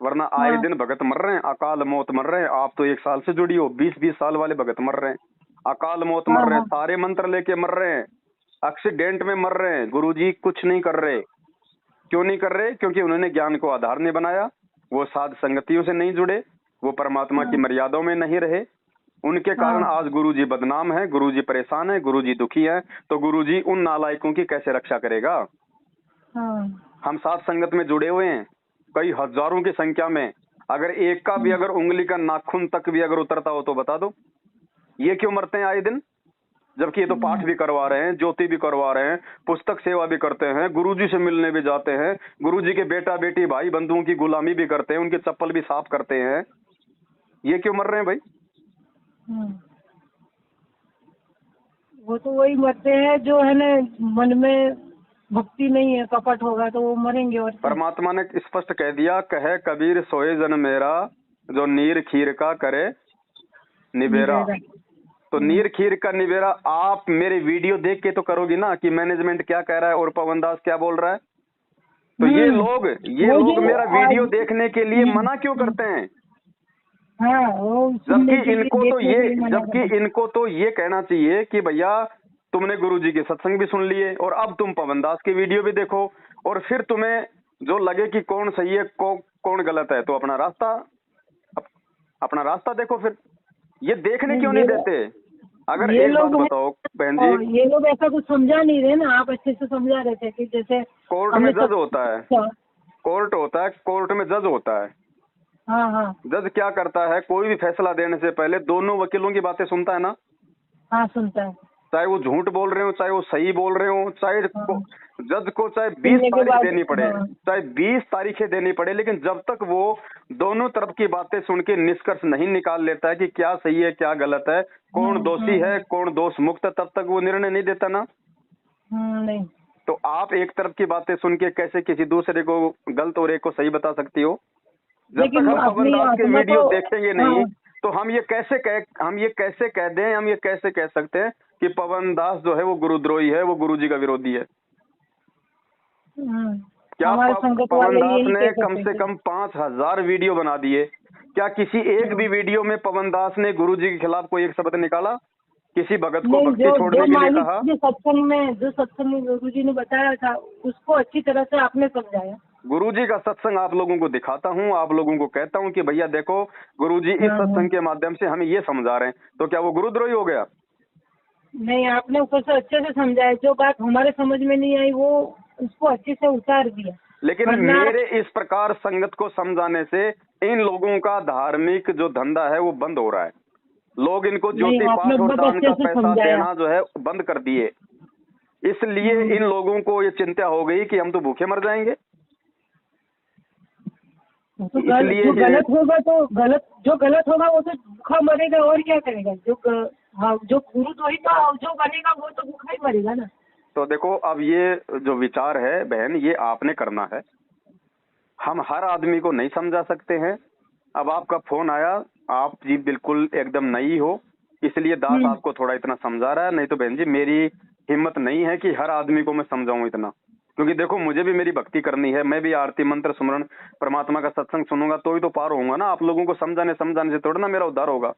वरना आए हाँ दिन भगत मर रहे हैं, अकाल मौत मर रहे हैं। आप तो 1 साल से जुड़ी हो, 20-20 साल वाले भगत मर रहे हैं, अकाल मौत हाँ मर रहे हैं, हाँ सारे मंत्र लेके मर रहे हैं, एक्सीडेंट में मर रहे हैं। गुरुजी कुछ नहीं कर रहे। क्यों नहीं कर रहे? क्योंकि उन्होंने ज्ञान को आधार नहीं बनाया, वो साध संगतियों से नहीं जुड़े, वो परमात्मा की हाँ मर्यादाओं में नहीं रहे। उनके कारण हाँ आज गुरुजी बदनाम है, गुरुजी परेशान है, गुरुजी दुखी है। तो गुरुजी उन नालायकों की कैसे रक्षा करेगा? हाँ हम साथ संगत में जुड़े हुए हैं, कई हजारों की संख्या में। अगर एक का भी अगर उंगली का नाखून तक भी अगर उतरता हो तो बता दो, ये क्यों मरते हैं आए दिन? जबकि ये तो पाठ भी करवा रहे हैं, ज्योति भी करवा रहे हैं, पुस्तक सेवा भी करते हैं, गुरुजी से मिलने भी जाते हैं, गुरुजी के बेटा बेटी भाई बंधुओं की गुलामी भी करते हैं, उनके चप्पल भी साफ करते हैं। ये क्यों मर रहे हैं भाई? वो तो वही मरते हैं जो है ना, मन में भक्ति नहीं है, कपट होगा तो वो मरेंगे। और क्या? परमात्मा ने स्पष्ट कह दिया, कहे कबीर सोए जन मेरा, जो नीर खीर का करे निबेरा। तो नीर खीर का निबेरा आप मेरे वीडियो देख के तो करोगी ना कि मैनेजमेंट क्या कह रहा है और पवन दास क्या बोल रहा है। तो ये लोग मेरा वीडियो देखने के लिए मना क्यों करते हैं? हाँ, वो जबकि इनको तो ये कहना चाहिए कि भैया तुमने गुरुजी के सत्संग भी सुन लिए और अब तुम पवन दास के वीडियो भी देखो, और फिर तुम्हें जो लगे कि कौन सही है कौन गलत है तो अपना रास्ता देखो। फिर ये देखने क्यों नहीं देते? अगर एक बात बताओ बहन जी, ये लोग ऐसा कुछ समझा नहीं रहे ना, आप अच्छे से समझा रहे थे कि जैसे कोर्ट में जज होता है, कोर्ट में जज होता है। हाँ हाँ जज क्या करता है, कोई भी फैसला देने से पहले दोनों वकीलों की बातें सुनता है ना। हाँ सुनता है। चाहे वो झूठ बोल रहे हो, चाहे वो सही बोल रहे हो, चाहे जज को चाहे 20 तारीख देनी पड़े, चाहे 20 तारीखें देनी पड़े, लेकिन जब तक वो दोनों तरफ की बातें सुन के निष्कर्ष नहीं निकाल लेता है कि क्या सही है क्या गलत है, कौन दोषी है कौन दोष मुक्त है, तब तक वो निर्णय नहीं देता ना। नहीं। तो आप एक तरफ की बातें सुन के कैसे किसी दूसरे को गलत और एक को सही बता सकती हो? जब तक हम पवन दास के वीडियो देखेंगे नहीं तो हम ये कैसे कह दें, हम ये कैसे कह सकते हैं कि पवन दास जो है वो गुरुद्रोही है, वो गुरुजी का विरोधी है? क्या पवन दास ने कम से कम 5000 वीडियो बना दिए, क्या किसी एक भी वीडियो में पवन दास ने गुरुजी के खिलाफ कोई एक शब्द निकाला? किसी भगत को भक्ति छोड़ने के लिए कहा? जो सत्संग में गुरुजी ने बताया था उसको अच्छी तरह से आपने समझाया। गुरुजी का सत्संग आप लोगों को दिखाता हूँ, आप लोगों को कहता हूँ कि भैया देखो गुरुजी इस सत्संग के माध्यम से हमें ये समझा रहे हैं, तो क्या वो गुरुद्रोही हो गया? नहीं, आपने ऊपर से अच्छे से समझाया, जो बात हमारे समझ में नहीं आई वो उसको अच्छे से उतार दिया। लेकिन मेरे इस प्रकार संगत को समझाने से इन लोगों का धार्मिक जो धंधा है वो बंद हो रहा है। लोग इनको ज्योति पाठ और दान का पैसा देना जो है बंद कर दिए, इसलिए इन लोगों को ये चिंता हो गई कि हम तो भूखे मर जाएंगे। तो जो गलत होगा वो तो भूखा मरेगा, और क्या करेगा? जो गुरुद्रोही तो जो बनेगा वो तो भूखा ही मरेगा ना। तो देखो अब ये जो विचार है बहन, ये आपने करना है, हम हर आदमी को नहीं समझा सकते हैं। अब आपका फोन आया, आप जी बिल्कुल एकदम नई हो, इसलिए दास आपको थोड़ा इतना समझा रहा है, नहीं तो बहन जी मेरी हिम्मत नहीं है कि हर आदमी को मैं समझाऊं इतना, क्योंकि देखो मुझे भी मेरी भक्ति करनी है, मैं भी आरती मंत्र सुमरण परमात्मा का सत्संग सुनूंगा तो ही तो पार होऊंगा ना। आप लोगों को समझाने से थोड़ा ना मेरा उद्धार होगा।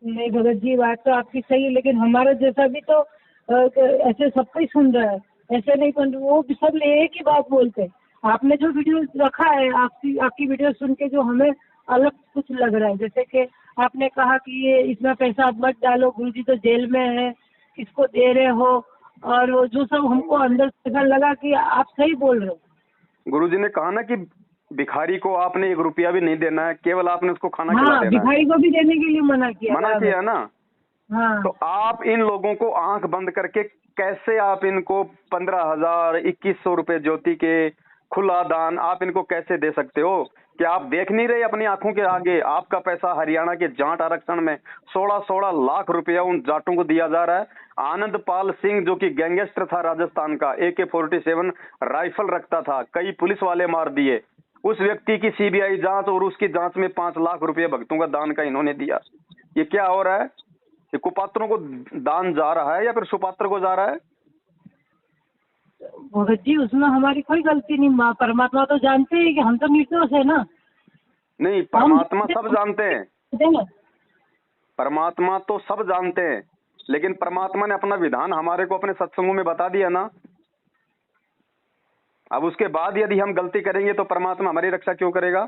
नहीं भगत जी, बात तो आपकी सही है, लेकिन हमारा जैसा भी तो ऐसे सब कोई सुन रहा है, ऐसे नहीं सुन, वो सब एक ही बात बोलते हैं। आपने जो वीडियो रखा है, आपकी वीडियो सुन के जो हमें अलग कुछ लग रहा है, जैसे कि आपने कहा कि ये इतना पैसा आप मत डालो, गुरुजी तो जेल में है, किसको दे रहे हो, और वो जो सब हमको अंदर से लगा कि आप सही बोल रहे हो। गुरुजी ने कहा ना कि भिखारी को आपने 1 रुपया भी नहीं देना है, केवल आपने उसको खाना खिला देना है। भिखारी को भी देने के लिए मना किया ना। हाँ। तो आप इन लोगों को आंख बंद करके कैसे आप इनको 15,000 2100 रुपए ज्योति के खुला दान आप इनको कैसे दे सकते हो? क्या आप देख नहीं रहे अपनी आंखों के आगे? आपका पैसा हरियाणा के जाट आरक्षण में 16-16 लाख रुपया उन जाटों को दिया जा रहा है। आनंद पाल सिंह जो कि गैंगस्टर था राजस्थान का, AK-47 राइफल रखता था, कई पुलिस वाले मार दिए, उस व्यक्ति की CBI जांच और उसकी जांच में 5 लाख रुपए भक्तों का दान का इन्होंने दिया। ये क्या हो रहा है? ये कुपात्रों को दान जा रहा है या फिर सुपात्र को जा रहा है? भगत जी उसमें हमारी कोई गलती नहीं, माँ परमात्मा तो जानते हैं कि हम तो निर्दोष है ना। नहीं, परमात्मा सब जानते हैं, हम परमात्मा तो सब जानते हैं, लेकिन परमात्मा ने अपना विधान हमारे को अपने सत्संगों में बता दिया ना। अब उसके बाद यदि हम गलती करेंगे तो परमात्मा हमारी रक्षा क्यों करेगा?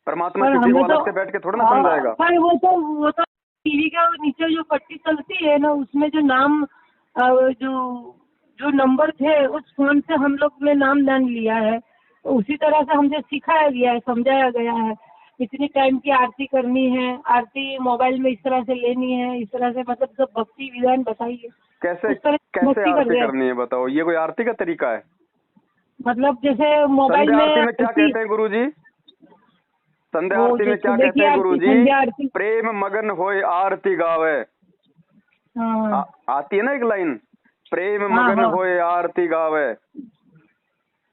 परमात्मा पर किसी को हमें अलग तो से बैठ के थोड़ा ना समझाएगा। पर वो तो टीवी के नीचे जो पट्टी चलती है ना, उसमें जो नाम जो जो नंबर थे उस फोन से हम लोग ने नाम दान लिया है, तो उसी तरह से हमसे सिखाया गया है, समझाया गया है। इतनी टाइम की आरती करनी है, आरती मोबाइल में इस तरह से लेनी है, इस तरह से मतलब सब भक्ति विधान बताइए। कैसे उस तरह से कैसे भक्ति कर आरती रहे हैं। करनी है बताओ? ये कोई आरती का तरीका है? मतलब जैसे मोबाइल संध्या में आरती में क्या कहते हैं गुरुजी? संध्या आरती में क्या कहते हैं गुरुजी? संध्या आरती, प्रेम मगन होए आरती गावे। हाँ आती है ना एक लाइन, प्रेम हाँ, मगन हाँ। होए आरती गावे।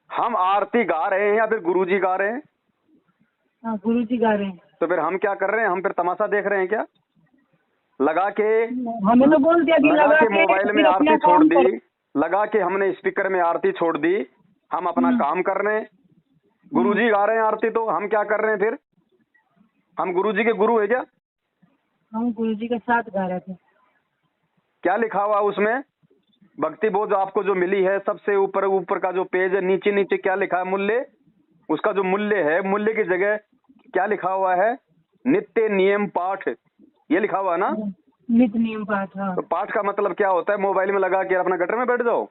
हम आरती गा रहे हैं या फिर गुरुजी गा रहे हैं? हाँ, गुरुजी गा रहे हैं। तो फिर हम क्या कर रहे हैं? हम फिर तमाशा देख रहे हैं क्या? लगा के हमें तो बोल दिया कि लगा के मोबाइल में फिर अपना आरती छोड़ काम दी, करो। लगा के हमने स्पीकर में आरती छोड़ दी, हम अपना काम कर रहे हैं, गुरुजी गा रहे हैं आरती, तो हम क्या कर रहे हैं फिर? हम गुरुजी के गुरु है क्या? हम गुरुजी के साथ गा रहे थे। क्या लिखा हुआ उसमें? भक्ति बोध आपको जो मिली है, सबसे ऊपर ऊपर का जो पेज है, नीचे नीचे क्या लिखा है? मूल्य। उसका जो मूल्य है, मूल्य की जगह क्या लिखा हुआ है? नित्य नियम पाठ, ये लिखा हुआ है ना? नित्य नियम पाठ। हाँ। तो पाठ का मतलब क्या होता है? मोबाइल में लगा के अपना गटर में बैठ जाओ।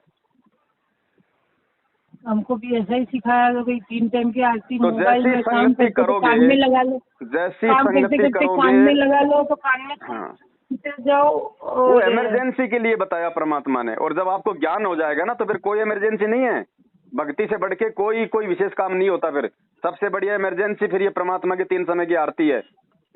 हमको भी ऐसा ही सिखाया कि भाई 3 टाइम की आरती तो मोबाइल जैसी में काम संगति करते करोगे, कान में लगा लो, जैसी काम करते संगति करते कान में करोगे, लगा लो तो कान में हाँ, सुनते जाओ। वो और इमरजेंसी के लिए बताया परमात्मा ने। और जब आपको ज्ञान हो जाएगा ना, तो फिर कोई इमरजेंसी नहीं है। भक्ति से बढ़ के कोई विशेष काम नहीं होता। फिर सबसे बढ़िया इमरजेंसी फिर ये परमात्मा की 3 समय की आरती है।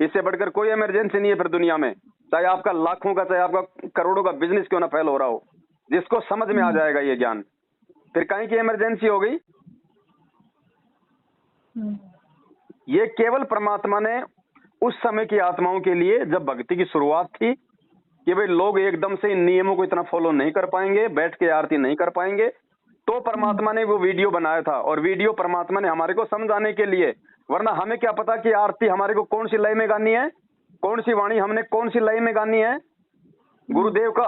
इससे बढ़कर कोई इमरजेंसी नहीं है फिर दुनिया में, चाहे आपका लाखों का, चाहे आपका करोड़ों का बिजनेस क्यों ना फेल हो रहा हो। जिसको समझ में आ जाएगा ये ज्ञान, फिर कहीं की इमरजेंसी हो गई? ये केवल परमात्मा ने उस समय की आत्माओं के लिए, जब भक्ति की शुरुआत थी, कि भाई लोग एकदम से इन नियमों को इतना फॉलो नहीं कर पाएंगे, बैठ के आरती नहीं कर पाएंगे, तो परमात्मा ने वो वीडियो बनाया था। और वीडियो परमात्मा ने हमारे को समझाने के लिए, वरना हमें क्या पता कि आरती हमारे को कौन सी लय में गानी है, कौन सी वाणी हमने कौन सी लय में गानी है, गुरुदेव का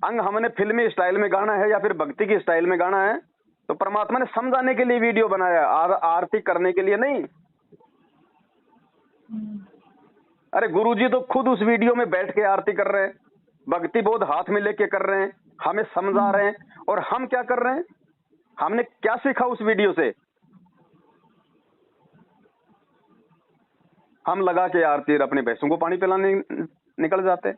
अंग हमने फिल्मी स्टाइल में गाना है या फिर भक्ति की स्टाइल में गाना है। तो परमात्मा ने समझाने के लिए वीडियो बनाया, आरती करने के लिए नहीं। अरे गुरुजी तो खुद उस वीडियो में बैठ के आरती कर रहे हैं, भक्ति बोध हाथ में लेके कर रहे हैं, हमें समझा रहे हैं। और हम क्या कर रहे हैं? हमने क्या सीखा उस वीडियो से? हम लगा के आरती अपने भैंसों को पानी पिलाने निकल जाते हैं,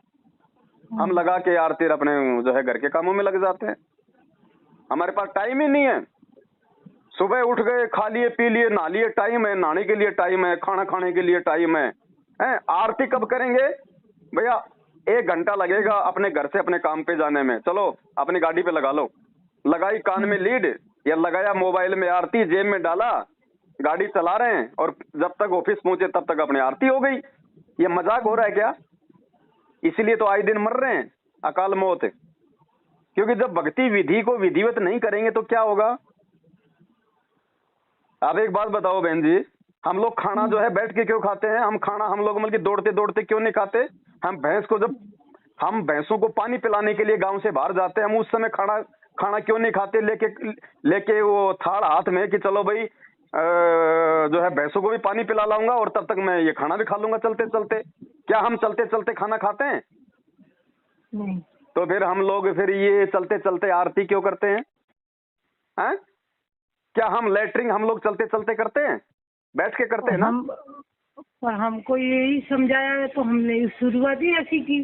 हम लगा के आरती अपने जो है घर के कामों में लग जाते हैं। हमारे पास टाइम ही नहीं है। सुबह उठ गए, खा लिए पी लिए, नहा लिए, टाइम है, नहाने के लिए टाइम है, खाना खाने के लिए टाइम है, आरती कब करेंगे भैया? 1 घंटा लगेगा अपने घर से अपने काम पे जाने में, चलो अपनी गाड़ी पे लगा लो, लगाई कान में लीड या लगाया मोबाइल में आरती, जेब में डाला, गाड़ी चला रहे हैं, और जब तक ऑफिस पहुंचे तब तक अपनी आरती हो गई। ये मजाक हो रहा है क्या? इसीलिए तो आए दिन मर रहे हैं अकाल मौत, क्योंकि जब भक्ति विधि को विधिवत नहीं करेंगे तो क्या होगा? आप एक बात बताओ बहन जी, हम लोग खाना जो है बैठ के क्यों खाते हैं? हम खाना हम लोग मतलब दौड़ते दौड़ते क्यों नहीं खाते? हम भैंस को, जब हम भैंसों को पानी पिलाने के लिए गांव से बाहर जाते हैं, हम उस समय खाना क्यों नहीं खाते? लेके वो थाल हाथ में कि चलो भाई जो है भैंसों को भी पानी पिला लाऊंगा और तब तक मैं ये खाना भी खा लूंगा चलते चलते। क्या हम चलते चलते खाना खाते हैं? नहीं। तो फिर हम लोग फिर ये चलते चलते आरती क्यों करते हैं? क्या हम लेटरिंग हम लोग चलते चलते करते हैं? बैठ के करते हैं ना? और हमको यही समझाया है तो हमने शुरुआत ही ऐसी की।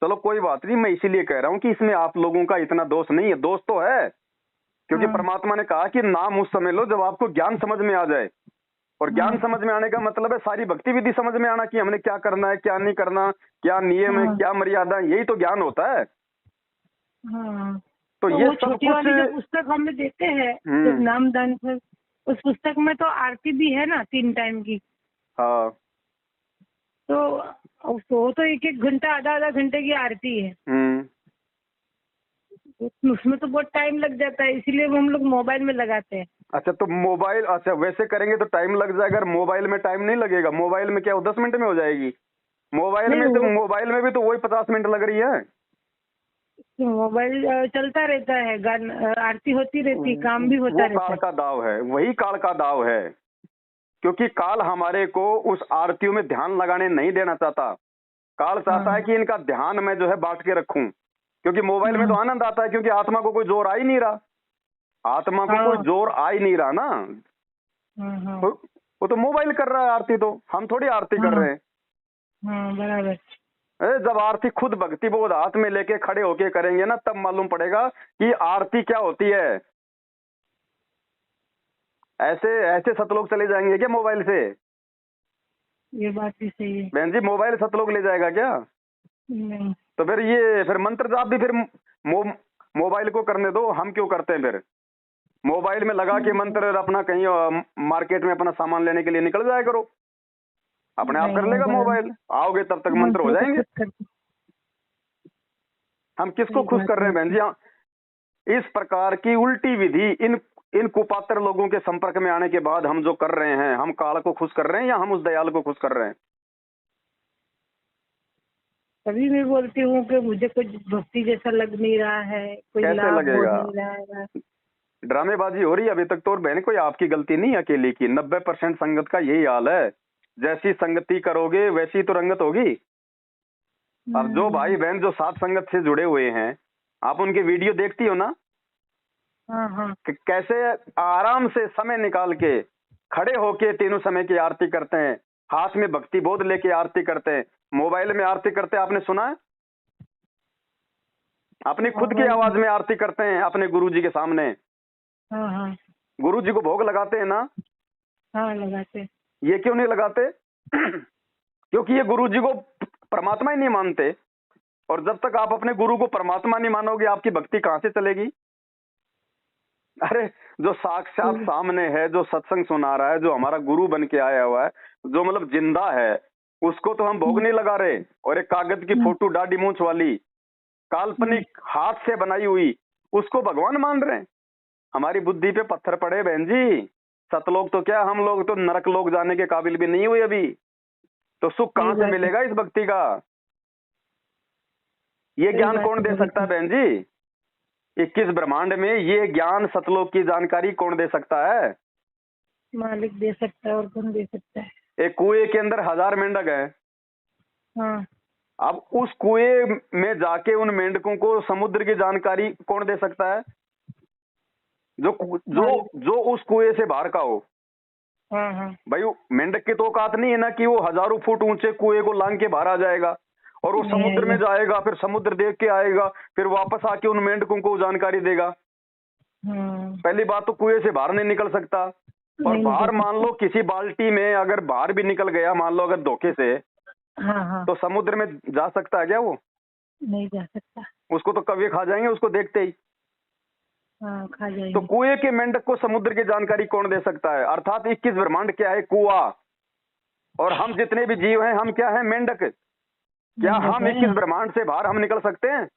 चलो कोई बात नहीं, मैं इसीलिए कह रहा हूँ कि इसमें आप लोगों का इतना दोष नहीं है। दोष तो है, क्योंकि परमात्मा ने कहा कि नाम उस समय लो जब आपको ज्ञान समझ में आ जाए। और ज्ञान समझ में आने का मतलब है सारी भक्ति विधि समझ में आना कि हमने क्या करना है, क्या नहीं करना, क्या नियम है, हाँ क्या मर्यादा है, यही तो ज्ञान होता है। हाँ। तो तो ये वो सब छोटी कुछ। वाली जो पुस्तक हमें देते हैं, जब नामदान पर, उस पुस्तक में तो आरती भी है ना 3 टाइम की। हाँ। तो वो तो 1-1 घंटा, आधा-आधा घंटे की आरती है। उसमें तो बहुत टाइम लग जाता है, इसीलिए वो हम लोग मोबाइल में लगाते हैं। अच्छा, तो मोबाइल, अच्छा वैसे करेंगे तो टाइम लग जाएगा, अगर मोबाइल में टाइम नहीं लगेगा। मोबाइल में क्या वो 10 मिनट में हो जाएगी? मोबाइल नहीं, में तो वो मोबाइल में भी तो वही 50 मिनट लग रही है। मोबाइल चलता रहता है, आरती होती रहती है, काम भी होता वो रहता काल है। का दाव है, वही काल का दाव है। क्योंकि काल हमारे को उस आरतियों में ध्यान लगाने नहीं देना चाहता। काल चाहता है हाँ कि इनका ध्यान मैं जो है बांट के रखूं। क्योंकि मोबाइल में तो हाँ आनंद आता है, क्योंकि आत्मा को कोई जोर आ ही नहीं रहा। आत्मा को कोई हाँ जोर आ ही नहीं रहा ना। हाँ हाँ तो वो तो मोबाइल कर रहा है आरती, तो हम थोड़ी आरती कर हाँ रहे हैं। हाँ, बराबर। जब आरती खुद भक्ति बोध हाथ में लेके खड़े होके करेंगे ना, तब मालूम पड़ेगा कि आरती क्या होती है। ऐसे ऐसे सतलोक चले जाएंगे क्या मोबाइल से? ये बात भी सही है। बहन जी, मोबाइल सतलोक ले जाएगा क्या? नहीं। तो फिर मंत्र जाप भी फिर मोबाइल को करने दो, हम क्यों करते हैं फिर? मोबाइल में लगा के मंत्र अपना कहीं मार्केट में अपना सामान लेने के लिए निकल जाया करो, अपने आप कर नहीं, लेगा बराबर। मोबाइल। आओगे तब तक मंत्र हो मंत्र तो जाएंगे। खुद करते। हम किसको सही खुश बात कर रहे है। हैं बहन जी? इस प्रकार की उल्टी विधि इन इन कुपात्र लोगों के संपर्क में आने के बाद हम जो कर रहे हैं, हम काल को खुश कर रहे हैं या हम उस दयाल को खुश कर रहे हैं? तभी मैं बोलती हूँ कि मुझे कुछ भक्ति जैसा लग नहीं रहा है, कोई कैसे लाभ हो लगेगा? नहीं रहा है। ड्रामेबाजी हो रही है अभी तक तो। और बहन, कोई आपकी गलती नहीं है अकेली की। 90% संगत का यही हाल है। जैसी संगति करोगे वैसी तो रंगत होगी। अब जो भाई बहन जो साथ संगत से जुड़े हुए हैं, आप उनके वीडियो देखती हो ना, हाँ हाँ कि कैसे आराम से समय निकाल के खड़े होके तीनों समय की आरती करते हैं, हाथ में भक्ति बोध लेके आरती करते हैं। मोबाइल में आरती करते आपने सुना है? अपनी खुद की मोबाइल में। आवाज में आरती करते हैं अपने गुरु जी के सामने। हाँ हाँ गुरु जी को भोग लगाते हैं ना। हाँ, लगाते। ये क्यों नहीं लगाते? क्योंकि ये गुरु जी को परमात्मा ही नहीं मानते। और जब तक आप अपने गुरु को परमात्मा नहीं मानोगे, आपकी भक्ति कहां से चलेगी? अरे, जो साक्षात सामने है, जो सत्संग सुना रहा है, जो हमारा गुरु बन के आया हुआ है, जो मतलब जिंदा है, उसको तो हम भोग नहीं लगा रहे। और एक कागज की फोटो दाढ़ी मूंछ वाली काल्पनिक हाथ से बनाई हुई, उसको भगवान मान रहे हैं। हमारी बुद्धि पे पत्थर पड़े बहन जी। सतलोक तो क्या, हम लोग तो नरक लोग जाने के काबिल भी नहीं हुए अभी। तो सुख कहां से मिलेगा इस भक्ति का? ये ज्ञान कौन दे सकता है बहन जी? 21 ब्रह्मांड में ये ज्ञान सतलोक की जानकारी कौन दे सकता है? मालिक दे सकता है, और कौन दे सकता है। एक कुएं के अंदर 1000 मेंढक है। हाँ अब उस कुएं में जाके उन मेंढकों को समुद्र की जानकारी कौन दे सकता है? जो जो जो उस कुएं से बाहर का हो। हाँ हाँ भाई, मेंढक की तो औकात नहीं है ना कि वो हजारों फुट ऊंचे कुएं को लांग के बाहर आ जाएगा और वो नहीं समुद्र में आएगा। जाएगा, फिर समुद्र देख के आएगा, फिर वापस आके उन मेंढकों को जानकारी देगा। हाँ, पहली बात तो कुएं से बाहर नहीं निकल सकता। और नहीं बाहर निकल मान लो किसी बाल्टी में अगर बाहर भी निकल गया, मान लो अगर धोखे से, सकता। हाँ हाँ, तो समुद्र में जा सकता है क्या वो? नहीं जा सकता। उसको तो कौवे खा जाएंगे उसको देखते ही। हाँ, खा तो जाएंगे। कुएं के मेंढक को समुद्र की जानकारी कौन दे सकता है? अर्थात 21 ब्रह्मांड क्या है? कुआं। और हम जितने भी जीव हैं, हम क्या हैं? मेंढक। क्या हम 21 ब्रह्मांड से बाहर हम निकल सकते हैं?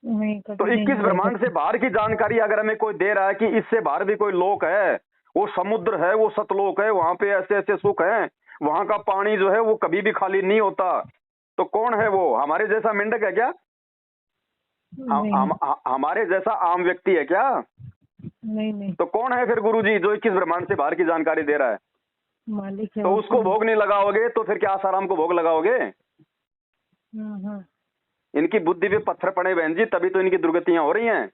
नहीं, तो कभी नहीं 21 निकल ब्रह्मांड से सकते। बाहर की जानकारी अगर हमें कोई दे रहा है कि इससे बाहर भी कोई लोक है, वो समुद्र है, वो सतलोक है, वहां पे ऐसे ऐसे सुख है, वहां का पानी जो है वो कभी भी खाली नहीं होता, तो कौन है वो? हमारे जैसा मेंढक है क्या? नहीं हमारे जैसा आम व्यक्ति है क्या? नहीं नहीं, तो कौन है फिर गुरुजी जो 21 ब्रह्मांड से बाहर की जानकारी दे रहा है? मालिक है। तो और उसको कौन? भोग नहीं लगाओगे तो फिर क्या आसाराम को भोग लगाओगे? हाँ इनकी बुद्धि पे पत्थर पड़े बहन जी, तभी तो इनकी दुर्गतियां हो रही हैं।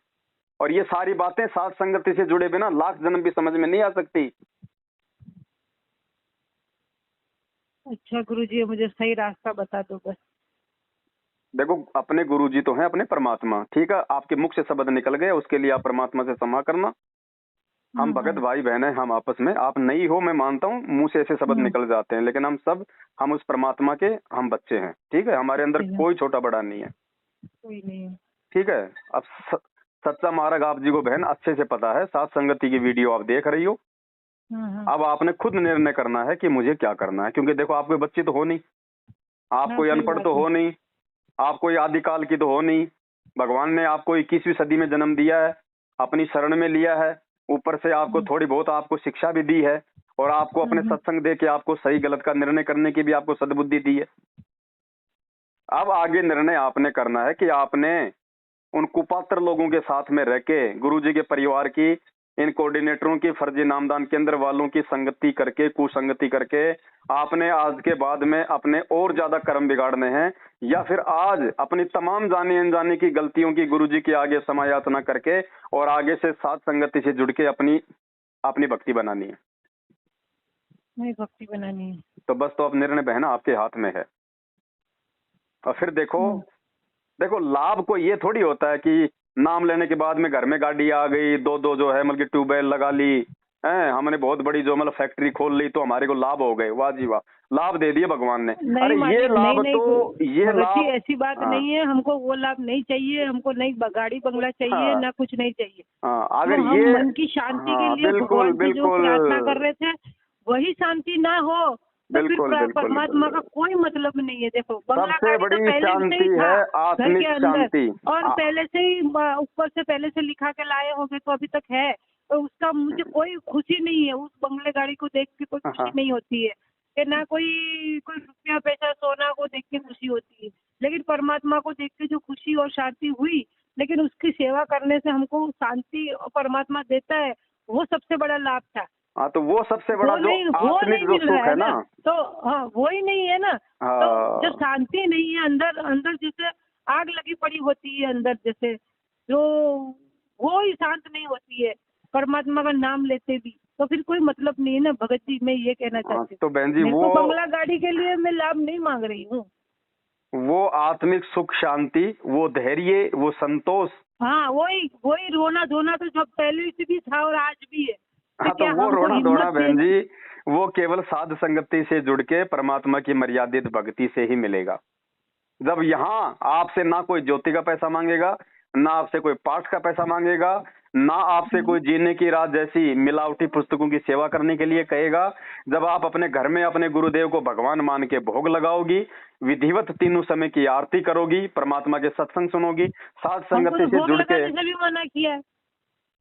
और ये सारी बातें साथ संगति से जुड़े बिना लाख जन्म भी समझ में नहीं आ सकती। अच्छा गुरुजी, मुझे सही रास्ता बता दो बस। देखो, अपने गुरु जी तो हैं अपने परमात्मा, ठीक है? आपके मुख से शब्द निकल गए, उसके लिए आप परमात्मा से क्षमा करना। हम भगत भाई बहन हैं, हम आपस में, आप नहीं हो मैं मानता हूँ, मुंह से ऐसे शब्द निकल जाते हैं, लेकिन हम उस परमात्मा के हम बच्चे हैं, ठीक है। हमारे अंदर कोई छोटा बड़ा नहीं है, कोई नहीं है। ठीक है। अब सच्चा मार्ग आप जी को बहन अच्छे से पता है, साथ संगति की वीडियो आप देख रही हो। अब आपने खुद निर्णय करना है कि मुझे क्या करना है, क्योंकि देखो आप कोई बच्ची तो हो नहीं, आप कोई अनपढ़ तो हो नहीं, आप कोई आदिकाल की तो हो नहीं। भगवान ने आपको 21वीं सदी में जन्म दिया है, अपनी शरण में लिया है, ऊपर से आपको थोड़ी बहुत आपको शिक्षा भी दी है, और आपको अपने सत्संग दे के आपको सही गलत का निर्णय करने की भी आपको सद्बुद्धि दी है। अब आगे निर्णय आपने करना है कि आपने उन कुपात्र लोगों के साथ में रह के गुरुजी के परिवार की, इन कोऑर्डिनेटरों की, फर्जी नामदान केंद्र वालों की संगति करके, कुसंगति करके आपने आज के बाद में अपने और ज्यादा कर्म बिगाड़ने हैं, या फिर आज अपनी तमाम जाने अनजाने की गलतियों की गुरुजी के आगे समायाचना करके और आगे से साथ संगति से जुड़ के अपनी भक्ति बनानी है। नहीं, भक्ति बनानी है तो बस, तो अब निर्णय बहना आपके हाथ में है। और फिर देखो लाभ को ये थोड़ी होता है कि नाम लेने के बाद में घर में गाड़ी आ गई, दो जो है मतलब ट्यूबवेल लगा ली है, हमने बहुत बड़ी जो मतलब फैक्ट्री खोल ली तो हमारे को लाभ हो गए, वाह जी वाह, लाभ दे दिए भगवान ने। अरे ये लाभ तो ये लाभ ऐसी बात नहीं है, हमको वो लाभ नहीं चाहिए, हमको नहीं गाड़ी बंगला चाहिए, ना कुछ नहीं चाहिए। अगर हम ये मन की शांति के लिए भगवान से जो प्रार्थना कर रहे थे वही शांति ना हो तो फिर परमात्मा का कोई मतलब नहीं है। देखो सबसे बड़ी शांति है आत्मिक शांति, और पहले से ही ऊपर से पहले से लिखा के लाए होंगे तो अभी तक है, तो उसका मुझे कोई खुशी नहीं है। उस बंगले गाड़ी को देख के कोई खुशी नहीं होती है, कि ना कोई रुपया पैसा सोना को देख के खुशी होती है, लेकिन परमात्मा को देख के जो खुशी और शांति हुई, लेकिन उसकी सेवा करने से हमको शांति परमात्मा देता है, वो सबसे बड़ा लाभ था। हाँ, तो वो सबसे बड़ा जो आत्मिक जो सुख है ना, तो हाँ वो ही नहीं है ना। तो जब शांति नहीं है अंदर जैसे आग लगी पड़ी होती है अंदर, जैसे जो वो ही शांत नहीं होती है परमात्मा का नाम लेते भी, तो फिर कोई मतलब नहीं है ना भगत जी। मैं ये कहना चाहती हूँ। तो बहन जी वो बंगला गाड़ी के लिए मैं लाभ नहीं मांग रही हूँ, वो आत्मिक सुख शांति, वो धैर्य, वो संतोष, हाँ वही रोना धोना तो जब पहले से भी था और आज भी है। हाँ, तो वो रोना धोना बहन जी वो केवल साध संगति से जुड़ के परमात्मा की मर्यादित भक्ति से ही मिलेगा। जब यहाँ आपसे ना कोई ज्योति का पैसा मांगेगा, ना आपसे कोई पाठ का पैसा मांगेगा, ना आपसे कोई जीने की रात जैसी मिलावटी पुस्तकों की सेवा करने के लिए कहेगा। जब आप अपने घर में अपने गुरुदेव को भगवान मान के भोग लगाओगी, विधिवत तीनों समय की आरती करोगी, परमात्मा के सत्संग सुनोगी, साध संगति से जुड़ के मना किया है,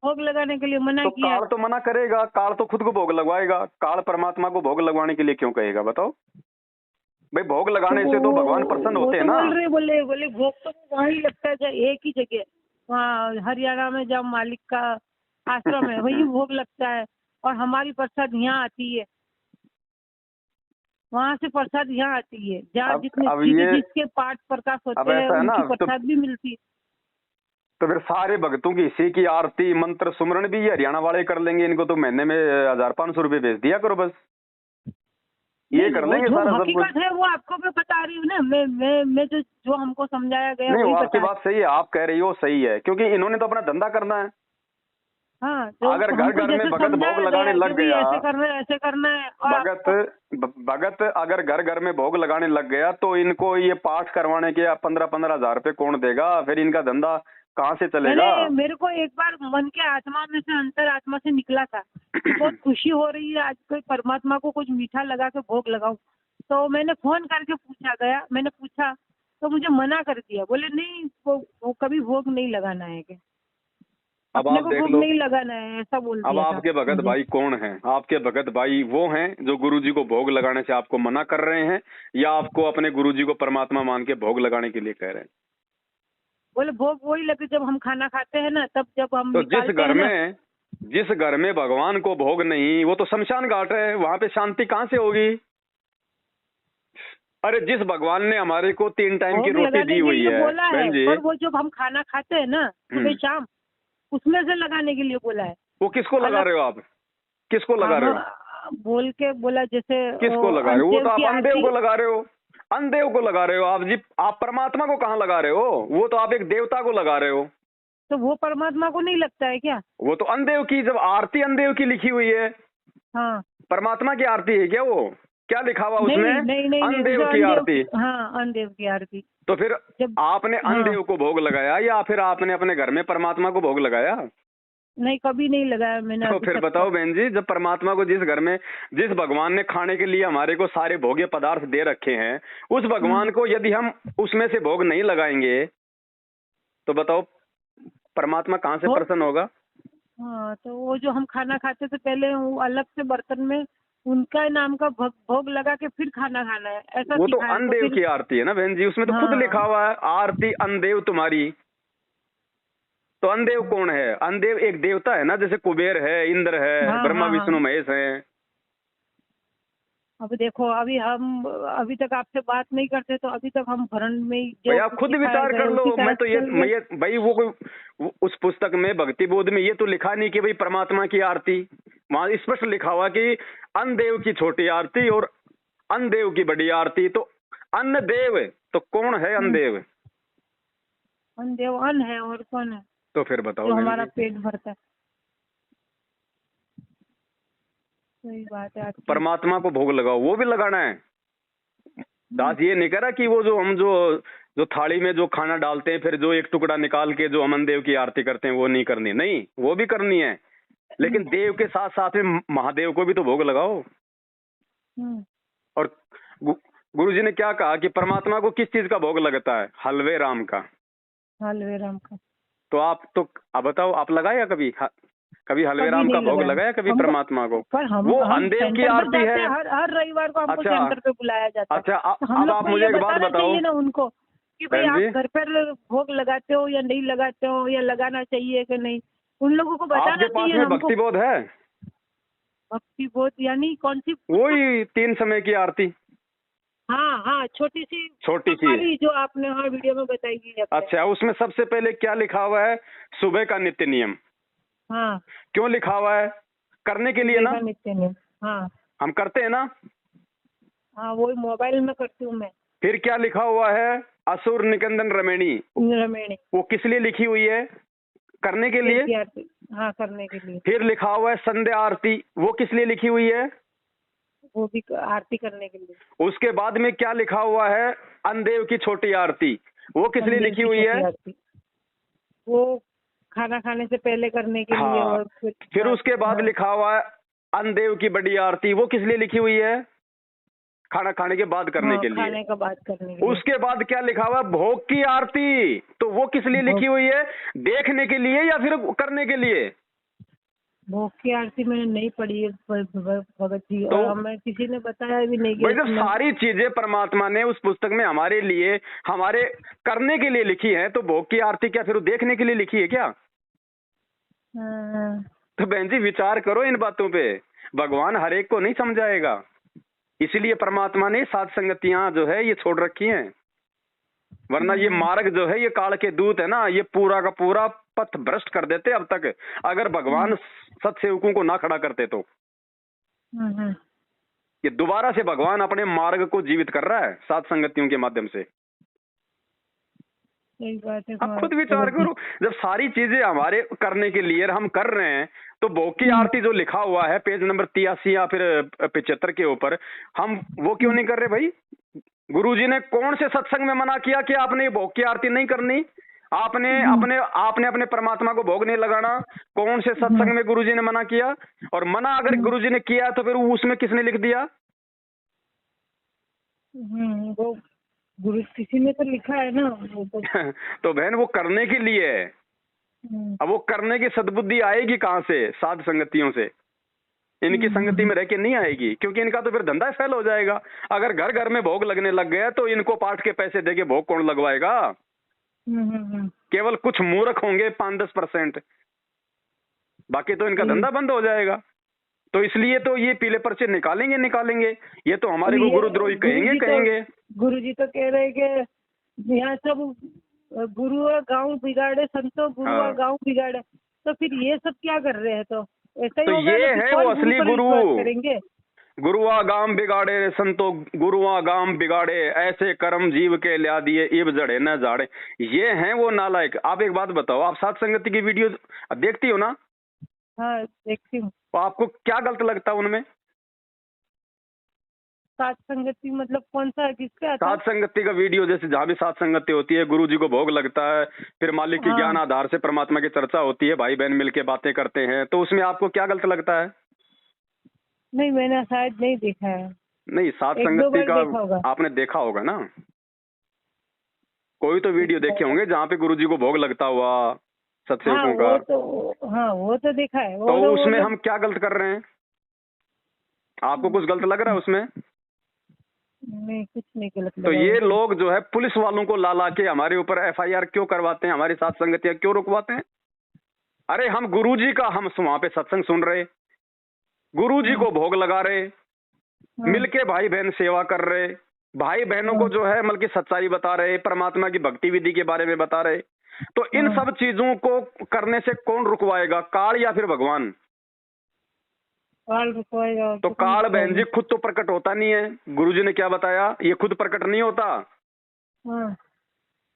भोग लगाने के लिए मना किया। काल तो मना करेगा, काल तो खुद को भोग लगवाएगा, काल परमात्मा को भोग लगवाने के लिए क्यों कहेगा बताओ भाई? भोग लगाने से तो भगवान प्रसन्न होते हैं ना। बोले भोग तो वहाँ ही लगता है, एक ही जगह, वहाँ हरियाणा में जब मालिक का आश्रम है वही भोग लगता है, और हमारी प्रसाद यहाँ आती है, वहाँ से प्रसाद यहाँ आती है, जहाँ जिसके पाठ प्रकाश होते हैं उनकी प्रसाद भी मिलती है। तो फिर सारे भक्तों की इसी की आरती मंत्र सुमरण भी ये हरियाणा वाले कर लेंगे, इनको तो महीने में 1500 रुपए भेज दिया करो बस, ये कर लेंगे सारा सब कुछ। है वो आपको मैं बता रही हूँ ना, मैं जो हमको समझाया गया नहीं, आपकी बात सही है, आप कह रही हो सही है, क्योंकि इन्होंने तो अपना धंधा करना है। हाँ, अगर घर में भगत भोग लगाने लग गया, ऐसे करना है भगत अगर घर में भोग लगाने लग गया तो इनको ये पाठ करवाने के 15-15 हजार रुपए कौन देगा? फिर इनका धंधा कहाँ से चलेगा? मेरे को एक बार मन के आत्मा में से अंतर आत्मा से निकला था, बहुत खुशी हो रही है आज कोई परमात्मा को कुछ मीठा लगा के भोग लगाऊं, तो मैंने फोन करके मैंने पूछा तो मुझे मना कर दिया, बोले नहीं वो कभी भोग नहीं लगाना है, के अब आप देख लो, नहीं लगाना है, ऐसा बोल दिया। अब आपके भगत भाई कौन हैं? आपके भगत भाई वो हैं जो गुरुजी को भोग लगाने से आपको मना कर रहे हैं, या आपको अपने गुरुजी को परमात्मा मान के भोग लगाने के लिए कह रहे हैं? बोले भोग वही लगे जब हम खाना खाते हैं ना, तब जब हम तो जिस घर में भगवान को भोग नहीं, वो तो शमशान घाट है, वहां पे शांति कहाँ से होगी? अरे जिस भगवान ने हमारे को 3 टाइम की रोटी दी हुई है बहन जी, पर वो जब हम खाना खाते हैं ना सुबह शाम, उसमें से लगाने के लिए बोला है। वो किसको लगा रहे हो आप? किसको लगा रहे हो? बोल के बोला जैसे किसको लगा रहे हो? वो तो आप अंधेव को लगा रहे हो, अंधेव को लगा रहे हो आप जी। आप परमात्मा को कहाँ लगा रहे हो? वो तो आप एक देवता को लगा रहे हो। तो वो परमात्मा को नहीं लगता है क्या? वो तो अन्नदेव की, जब आरती अन्नदेव की लिखी हुई है, हाँ परमात्मा की आरती है क्या वो? क्या लिखा हुआ नहीं उसमें? नहीं नहीं नहीं, अन्नदेव जो की अन्नदेव आरती। की, हाँ अन्नदेव की आरती। तो फिर जब आपने हाँ अन्नदेव को भोग लगाया या फिर आपने अपने घर में परमात्मा को भोग लगाया? नहीं, कभी नहीं लगाया मैंने तो अभी फिर तक बताओ तो। बहन जी, जब परमात्मा को जिस घर में, जिस भगवान ने खाने के लिए हमारे को सारे भोग्य पदार्थ दे रखे हैं, उस भगवान को यदि हम उसमें से भोग नहीं लगाएंगे तो बताओ परमात्मा कहाँ से भोग, प्रसन्न होगा? हाँ तो वो जो हम खाना खाते थे पहले, वो अलग से बर्तन में उनका नाम का भोग लगा के फिर खाना खाना है, ऐसा वो तो सिखाया तो अन्नदेव फिर। की आरती है ना बहन जी, उसमें तो खुद लिखा हाँ हुआ है आरती अन्नदेव तुम्हारी। तो अन्नदेव कौन है? अन्नदेव एक देवता है ना, जैसे कुबेर है, इंद्र है, हाँ ब्रह्मा हाँ हाँ। विष्णु महेश है। अब देखो, अभी तक आपसे बात नहीं करते तो अभी तक हम भरण में ही भाई जो आप खुद सिखाया विचार गया कर लो। उसी तरह मैं तो से चल रहे। ये भाई उस पुस्तक में भक्ति बोध में ये तो लिखा नहीं कि भाई परमात्मा की आरती, वहां स्पष्ट लिखा हुआ कि अन्नदेव की छोटी आरती और अन्नदेव की बड़ी आरती। तो अन्नदेव तो कौन है? अन्नदेव अन्न देव अन्न है, और कौन है? तो फिर बताओ जो बहन हमारा जी। पेट भरता है। सही बात है आपकी। परमात्मा को भोग लगाओ, वो भी लगाना है। दास ये नहीं करा कि वो जो हम जो जो थाली में जो खाना डालते हैं, फिर जो एक टुकड़ा निकाल के जो अमन देव की आरती करते हैं, वो नहीं करनी। नहीं, वो भी करनी है, लेकिन देव के साथ साथ में महादेव को भी तो भोग लगाओ। और गुरु जी ने क्या कहा कि परमात्मा को किस चीज का भोग लगता है? हलवे राम का। हलवे राम का। तो आप तो आप बताओ, आप लगाया कभी कभी हलवे कभी राम का नहीं भोग लगाया लगाया कभी परमात्मा को? पर हम वो हम अन्नदेव की सेंटर पर आरती जाते है। हैं, हर रविवार को हमको अच्छा सेंटर पे बुलाया जाता है। अच्छा, तो हम अब लोग आप को मुझे ये एक बात बताना बताओ चाहिए ना उनको कि भाई बहन आप जी, घर पर भोग लगाते हो या नहीं लगाते हो, या लगाना चाहिए कि नहीं, उन लोगों को बताना आपके पास चाहिए में हमको। भक्ति बोध है? भक्ति बोध यानी कौन सी? वही 3 समय की आरती, हाँ हाँ, छोटी सी छोटी सी। वाली जो आपने हाँ वीडियो में बताई है। अच्छा, उसमें सबसे पहले क्या लिखा हुआ है? सुबह का नित्य नियम। हाँ, क्यों लिखा हुआ है? करने के लिए ना, नित्य नियम। हाँ हम करते हैं ना। हाँ, वो मोबाइल में करती हूँ मैं। फिर क्या लिखा हुआ है? असुर निकंदन रमेणी। रमेणी। वो किस लिए लिखी हुई है? करने के लिए। हाँ, करने के लिए। फिर लिखा हुआ है संध्या आरती, वो किस लिए लिखी हुई है? वो भी आरती करने के लिए। उसके बाद में क्या लिखा हुआ है? अन्नदेव की छोटी आरती, वो किस लिए लिखी हुई है? वो खाना खाने से पहले करने के लिए। हाँ। और फिर उसके बाद लिखा हुआ है अन्नदेव की बड़ी आरती, वो किस लिए लिखी हुई है? खाना खाने के बाद करने के लिए। खाने का बाद करने के लिए। उसके बाद क्या लिखा हुआ है? भोग की आरती, तो वो किस लिए लिखी हुई है? देखने के लिए या फिर करने के लिए? भोग की आरती मैंने नहीं पढ़ी है भगत जी, तो और हमें किसी ने बताया भी नहीं। भाई जब सारी चीजें परमात्मा ने उस पुस्तक में हमारे लिए, हमारे करने के लिए लिखी है, तो भोग की आरती क्या फिर वो देखने के लिए लिखी है क्या? तो बहन जी विचार करो इन बातों पे। भगवान हर एक को नहीं समझाएगा, इसलिए परमात्मा ने सात संगतियां जो है ये छोड़ रखी हैं। वरना ये मार्ग जो है, ये काल के दूत है ना, ये पूरा का पूरा पथ भ्रष्ट कर देते अब तक, अगर भगवान सत्सेवकों को ना खड़ा करते तो। ये दोबारा से भगवान अपने मार्ग को जीवित कर रहा है सात संगतियों के माध्यम से। सही बात है। आप खुद विचार करो, जब सारी चीजें हमारे करने के लिए हम कर रहे हैं, तो भोग की आरती जो लिखा हुआ है पेज नंबर 83 या फिर 75 के ऊपर, हम वो क्यों नहीं कर रहे भाई? गुरुजी ने कौन से सत्संग में मना किया कि आपने ये भोग की आरती नहीं करनी? आपने अपने परमात्मा को भोग नहीं लगाना? कौन से सत्संग में गुरुजी ने मना किया? और मना अगर गुरुजी ने किया तो फिर उसमें किसने लिख दिया? वो गुरु किसी ने तो लिखा है ना वो तो बहन वो करने के लिए है। अब वो करने की सद्बुद्धि आएगी कहाँ से? साध संगतियों से। इनकी संगति में रह के नहीं आएगी, क्योंकि इनका तो फिर धंधा फेल हो जाएगा। अगर घर घर में भोग लगने लग गया तो इनको पाठ के पैसे देके भोग कौन लगवाएगा? केवल कुछ मूर्ख होंगे 5-10%, बाकी तो इनका धंधा बंद हो जाएगा। तो इसलिए तो ये पीले पर्चे निकालेंगे। ये तो हमारे को गुरुद्रोही कहेंगे। गुरुजी तो कह रहे कि यहाँ सब गुरु और गाँव बिगाड़े, संतो गुरु और गाँव बिगाड़े, तो फिर ये सब क्या कर रहे हैं? तो ऐसा ही तो ये है वो असली गुरु। करेंगे। गुरुआ गाम बिगाड़े रे संतो, गुरुआ गाम बिगाड़े, ऐसे कर्म जीव के ल्या दिए, इब जड़े न जाड़े। ये हैं वो नालायक। आप एक बात बताओ, आप सात संगति की वीडियो देखती हो ना? हाँ देखती हूँ। तो आपको क्या गलत लगता है उनमें? सात संगति मतलब कौन सा, किसका आता? सात संगति का वीडियो, जैसे जहाँ भी सात संगति होती है, गुरु जी को भोग लगता है, फिर मालिक की ज्ञान आधार से परमात्मा की चर्चा होती है, भाई बहन मिलके बातें करते हैं, तो उसमें आपको क्या गलत लगता है? नहीं, मैंने शायद नहीं देखा है। नहीं, सात एक दो संगति बार देखा होगा। का आपने देखा होगा ना? कोई तो वीडियो देखे होंगे जहाँ पे गुरु जी को भोग लगता हुआ सत्सेवकों का। वो तो देखा है। तो उसमें हम क्या गलत कर रहे हैं? आपको कुछ गलत लग रहा है उसमें? नहीं, कुछ नहीं गलत लगा। तो ये लोग जो है पुलिस वालों को ला के हमारे ऊपर एफआईआर क्यों करवाते हैं, हमारी सात संगतियां क्यों रुकवाते हैं? अरे हम गुरुजी का, हम वहां पे सत्संग सुन रहे, गुरुजी को भोग लगा रहे, मिलके भाई बहन सेवा कर रहे, भाई बहनों को जो है मतलब की सच्चाई बता रहे, परमात्मा की भक्ति विधि के बारे में बता रहे। तो इन सब चीजों को करने से कौन रुकवाएगा, काल या फिर भगवान? काल रुकवाएगा। तो काल बहन जी खुद तो प्रकट होता नहीं है। गुरुजी ने क्या बताया, ये खुद प्रकट नहीं होता।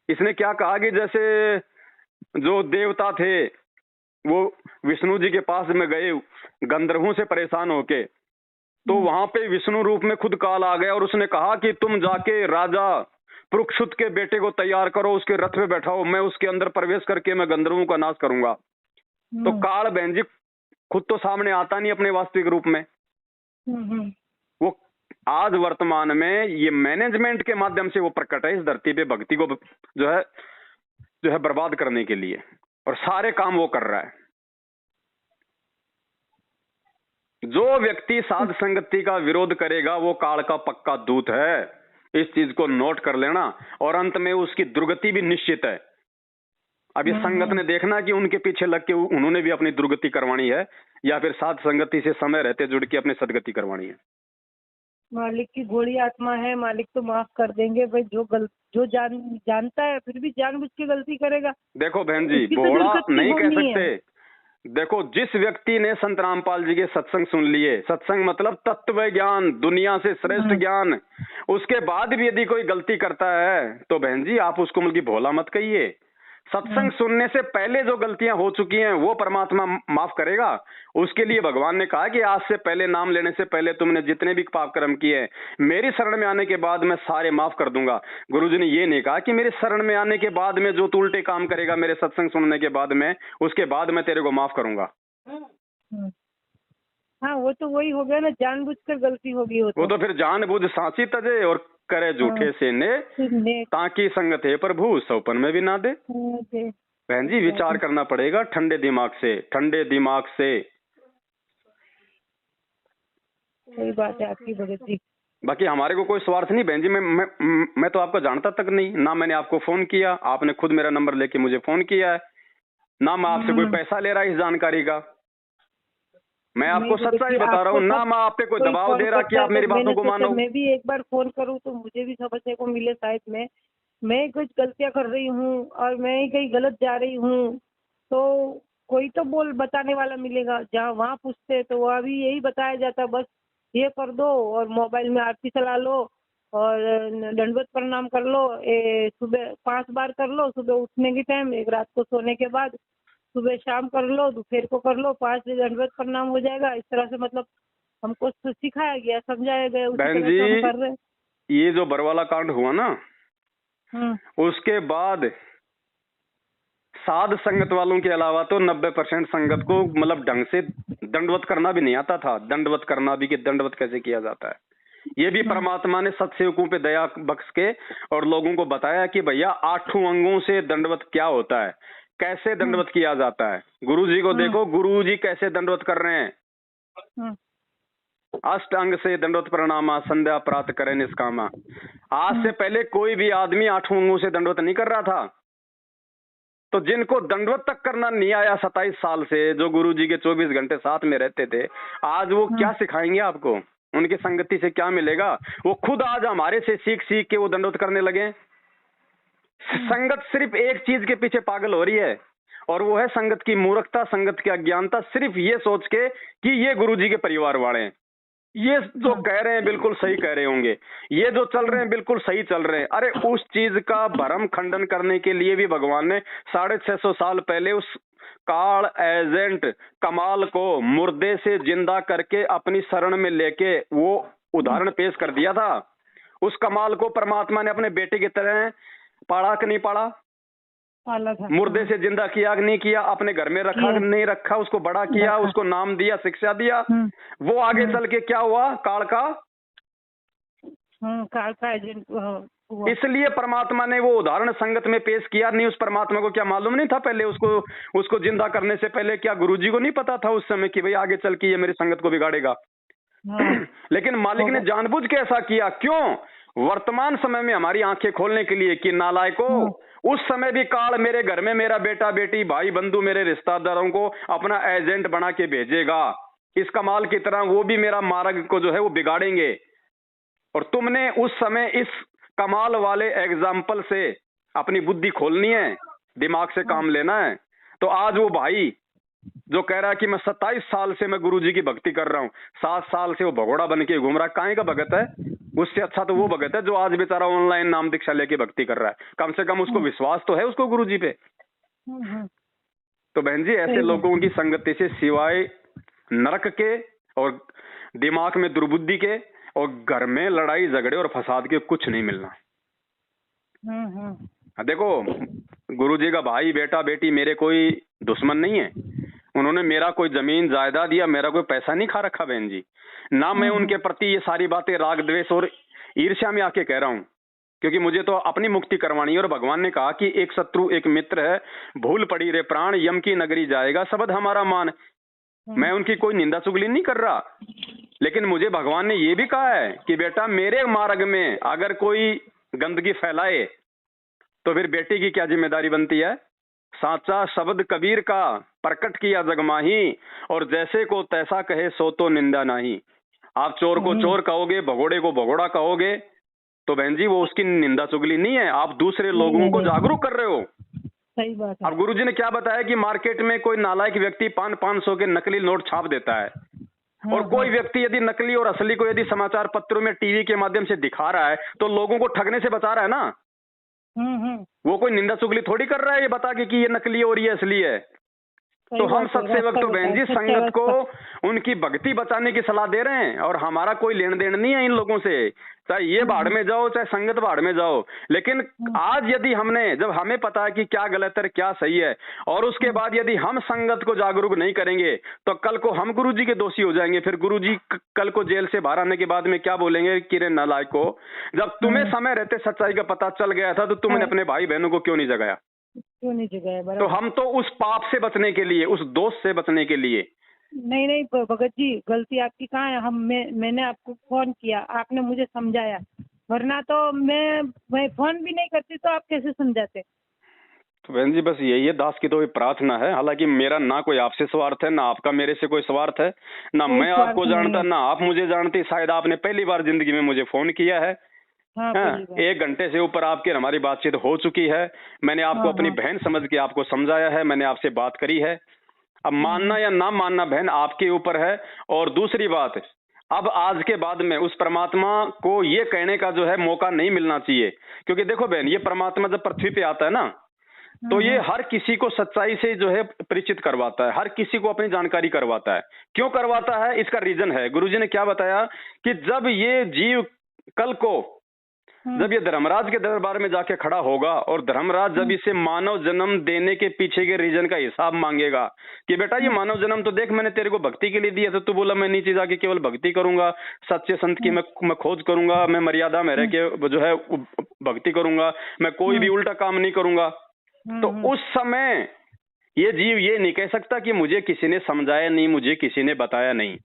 इसने क्या कहा कि जैसे जो देवता थे वो विष्णु जी के पास में गए गंधर्वों से परेशान होके, तो वहां पे विष्णु रूप में खुद काल आ गया और उसने कहा कि तुम जाके राजा परुक्षुत के बेटे को तैयार करो, उसके रथ पे बैठाओ, मैं उसके अंदर प्रवेश करके मैं गंधर्वों का नाश करूंगा। तो काल बहन जी खुद तो सामने आता नहीं अपने वास्तविक रूप में। वो आज वर्तमान में ये मैनेजमेंट के माध्यम से वो प्रकट है इस धरती पे, भक्ति को जो है बर्बाद करने के लिए, और सारे काम वो कर रहा है। जो व्यक्ति साध संगति का विरोध करेगा वो काल का पक्का दूत है, इस चीज को नोट कर लेना, और अंत में उसकी दुर्गति भी निश्चित है। अब ये संगत ने देखना कि उनके पीछे लग के उन्होंने भी अपनी दुर्गति करवानी है, या फिर साध संगति से समय रहते जुड़ के अपनी सदगति करवानी है। मालिक की घोड़ी आत्मा है, मालिक तो माफ कर देंगे भाई। जो जानता है फिर भी जानबूझ के गलती करेगा। देखो बहन जी, भोला नहीं कह सकते। देखो, जिस व्यक्ति ने संत रामपाल जी के सत्संग सुन लिए, सत्संग मतलब तत्व ज्ञान, दुनिया से श्रेष्ठ ज्ञान, उसके बाद भी यदि कोई गलती करता है तो बहन जी आप उसको मतलब भोला मत कहिए। सत्संग सुनने से पहले जो गलतियां हो चुकी हैं वो परमात्मा माफ करेगा। उसके लिए भगवान ने कहा कि आज से पहले, नाम लेने से पहले तुमने जितने भी पाप कर्म किए मेरी शरण में आने के बाद मैं सारे माफ कर दूंगा। गुरुजी ने ये नहीं कहा कि मेरे शरण में आने के बाद में जो तू उल्टे काम करेगा मेरे सत्संग सुनने के बाद में, उसके बाद मैं तेरे को माफ करूंगा। हाँ, वो तो वही हो गया ना, जानबूझकर गलती होगी। वो तो फिर जानबूझ सांसी तजे और करे झूठे से ने, ताकि संगत है प्रभु सौपन में भी ना दे। बहन जी विचार करना पड़ेगा ठंडे दिमाग से, ठंडे दिमाग से। सही बात है आपकी भगत जी। बाकी हमारे को कोई स्वार्थ नहीं बहन जी। मैं तो आपको जानता तक नहीं ना, मैंने आपको फोन किया, आपने खुद मेरा नंबर लेके मुझे फोन किया है, ना मैं आपसे कोई पैसा ले रहा इस जानकारी का। मैं आपको सच्चाई बता रहा हूँ ना, मैं आप पे कोई दबाव दे रहा कि आप मेरी बातों को मानो। मैं भी एक बार फोन करूँ तो मुझे भी समझने को मिले, शायद मैं कुछ गलतियां कर रही हूँ और मैं ही कहीं गलत जा रही हूँ, तो कोई तो बताने वाला मिलेगा। जहाँ वहाँ पूछते तो वहाँ भी यही बताया जाता, बस ये कर दो और मोबाइल में आरती चला लो और दंडवत प्रणाम कर लो, सुबह 5 बार कर लो, सुबह उठने के टाइम, एक रात को सोने के बाद, सुबह शाम कर लो, दोपहर को कर लो, 5 दंडवत प्रणाम हो जाएगा। इस तरह से मतलब हमको सिखाया गया, समझाया गया, उसी तरह से हम कर रहे। ये जो बरवाला कांड हुआ ना, उसके बाद साध संगत वालों के अलावा तो 90% संगत को मतलब ढंग से दंडवत करना भी नहीं आता था। दंडवत करना भी कि दंडवत कैसे किया जाता है, ये भी परमात्मा ने सत्सेवकों पे दया बख्श के और लोगों को बताया कि भैया 8 अंगों से दंडवत क्या होता है, कैसे दंडवत किया जाता है। गुरुजी को देखो, गुरुजी कैसे दंडवत कर रहे हैं। अष्टांग से दंडवत प्रणामा, संध्या प्रातः करे निष्कामा। आज से पहले कोई भी आदमी 8 अंगों से दंडवत नहीं कर रहा था। तो जिनको दंडवत तक करना नहीं आया 27 साल से, जो गुरुजी के 24 घंटे साथ में रहते थे, आज वो क्या सिखाएंगे आपको? उनकी संगति से क्या मिलेगा? वो खुद आज हमारे से सीख के वो दंडवत करने लगे। संगत सिर्फ एक चीज के पीछे पागल हो रही है, और वो है संगत की मूर्खता, संगत की अज्ञानता, सिर्फ ये सोच के कि ये गुरुजी के परिवार वाले हैं। ये जो कह रहे हैं बिल्कुल सही कह रहे होंगे, ये जो चल रहे हैं बिल्कुल सही चल रहे हैं। अरे उस चीज का भरम खंडन करने के लिए भी भगवान ने 650 साल पहले उस काल एजेंट कमाल को मुर्दे से जिंदा करके अपनी शरण में लेके वो उदाहरण पेश कर दिया था। उस कमाल को परमात्मा ने अपने बेटे की तरह पाला कि नहीं पाला? पाला था। मुर्दे से जिंदा किया कि नहीं किया? अपने घर में रखा कि नहीं रखा? उसको बड़ा किया, उसको नाम दिया, शिक्षा दिया। वो आगे चल के क्या हुआ? काल का एजेंट हुआ। इसलिए परमात्मा ने वो उदाहरण संगत में पेश किया। नहीं, उस परमात्मा को क्या मालूम नहीं था पहले? उसको जिंदा करने से पहले क्या गुरुजी को नहीं पता था उस समय कि भाई आगे चल के ये मेरी संगत को बिगाड़ेगा? लेकिन मालिक ने जानबूझ के ऐसा किया। क्यों? वर्तमान समय में हमारी आंखें खोलने के लिए कि नालायको, उस समय भी काल मेरे घर में मेरा बेटा बेटी भाई बंधु मेरे रिश्तेदारों को अपना एजेंट बना के भेजेगा। इस कमाल की तरह वो भी मेरा मार्ग को जो है वो बिगाड़ेंगे। और तुमने उस समय इस कमाल वाले एग्जाम्पल से अपनी बुद्धि खोलनी है, दिमाग से काम लेना है। तो आज वो भाई जो कह रहा है कि मैं 27 साल से मैं गुरुजी की भक्ति कर रहा हूँ, 7 साल से वो भगोड़ा बन के घूम रहा है, काहे का भगत है? उससे अच्छा तो वो भगत है जो आज बेचारा ऑनलाइन नाम दीक्षा लेके भक्ति कर रहा है। कम से कम उसको विश्वास तो है उसको गुरुजी पे। तो बहन जी, ऐसे लोगों की संगति से सिवाय नरक के और दिमाग में दुर्बुद्धि के और घर में लड़ाई झगड़े और फसाद के कुछ नहीं मिलना। देखो, गुरुजी का भाई बेटा बेटी मेरे कोई दुश्मन नहीं है। उन्होंने मेरा कोई जमीन जायदाद या मेरा कोई पैसा नहीं खा रखा बहन जी। ना मैं उनके प्रति ये सारी बातें राग द्वेष और ईर्ष्या में आके कह रहा हूँ, क्योंकि मुझे तो अपनी मुक्ति करवानी है। और भगवान ने कहा कि एक शत्रु एक मित्र है, भूल पड़ी रे प्राण, यम की नगरी जाएगा शब्द हमारा मान। मैं उनकी कोई निंदा चुगली नहीं कर रहा, लेकिन मुझे भगवान ने ये भी कहा है कि बेटा मेरे मार्ग में अगर कोई गंदगी फैलाए तो फिर बेटे की क्या जिम्मेदारी बनती है? साचा शब्द कबीर का प्रकट किया जग माही, और जैसे को तैसा कहे सो तो निंदा नहीं। आप चोर को चोर कहोगे, भगोड़े को भगोड़ा कहोगे, तो बहन जी वो उसकी निंदा चुगली नहीं है, आप दूसरे लोगों को जागरूक कर रहे हो। सही बात है। अब गुरुजी ने क्या बताया कि मार्केट में कोई नालायक व्यक्ति 500 के नकली नोट छाप देता है, और कोई व्यक्ति यदि नकली और असली को यदि समाचार पत्रों में टीवी के माध्यम से दिखा रहा है तो लोगों को ठगने से बचा रहा है ना। वो कोई निंदा चुगली थोड़ी कर रहा है ये बता के कि ये नकली और ये असली है। तो हम सत्सेवक तो बहन जी संगत को उनकी भक्ति बचाने की सलाह दे रहे हैं, और हमारा कोई लेन देन नहीं है इन लोगों से, चाहे ये भाड़ में जाओ चाहे संगत भाड़ में जाओ। लेकिन आज यदि हमने, जब हमें पता है कि क्या गलत है क्या सही है, और उसके बाद यदि हम संगत को जागरूक नहीं करेंगे तो कल को हम गुरुजी के दोषी हो जाएंगे। फिर गुरुजी कल को जेल से बाहर आने के बाद में क्या बोलेंगे कि रे नालायको, जब तुम्हें समय रहते सच्चाई का पता चल गया था तो तुमने अपने भाई बहनों को क्यों नहीं जगाया? क्यों नहीं जगाया? तो हम तो उस पाप से बचने के लिए, उस दोष से बचने के लिए। नहीं भगत जी, गलती आपकी कहाँ है? मैंने आपको फोन किया, आपने मुझे समझाया, वरना तो मैं फोन भी नहीं करती तो आप कैसे समझाते? तो बहन जी बस यही है, दास की तो प्रार्थना है। हालांकि मेरा ना कोई आपसे स्वार्थ है, ना आपका मेरे से कोई स्वार्थ है, ना मैं आपको जानता ना आप मुझे जानती। शायद आपने पहली बार जिंदगी में मुझे फोन किया है। हाँ, 1 घंटे से ऊपर आपकी हमारी बातचीत हो चुकी है। मैंने आपको अपनी बहन समझ के आपको समझाया है, मैंने आपसे बात करी है। अब मानना या ना मानना बहन आपके ऊपर है। और दूसरी बात, अब आज के बाद में उस परमात्मा को ये कहने का जो है मौका नहीं मिलना चाहिए। क्योंकि देखो बहन, ये परमात्मा जब पृथ्वी पे आता है ना, तो ये हर किसी को सच्चाई से जो है परिचित करवाता है, हर किसी को अपनी जानकारी करवाता है। क्यों करवाता है? इसका रीजन है। गुरुजी ने क्या बताया कि जब ये जीव कल को, जब ये धर्मराज के दरबार में जाके खड़ा होगा और धर्मराज जब इसे मानव जन्म देने के पीछे के रीजन का हिसाब मांगेगा कि बेटा ये मानव जन्म तो देख मैंने तेरे को भक्ति के लिए दिया था, तो बोला मैं नीचे जाके केवल भक्ति करूंगा, सच्चे संत की मैं खोज करूंगा, मैं मर्यादा में रह के जो है भक्ति करूंगा, मैं कोई भी उल्टा काम नहीं करूंगा। तो उस समय ये जीव ये नहीं कह सकता कि मुझे किसी ने समझाया नहीं, मुझे किसी ने बताया नहीं।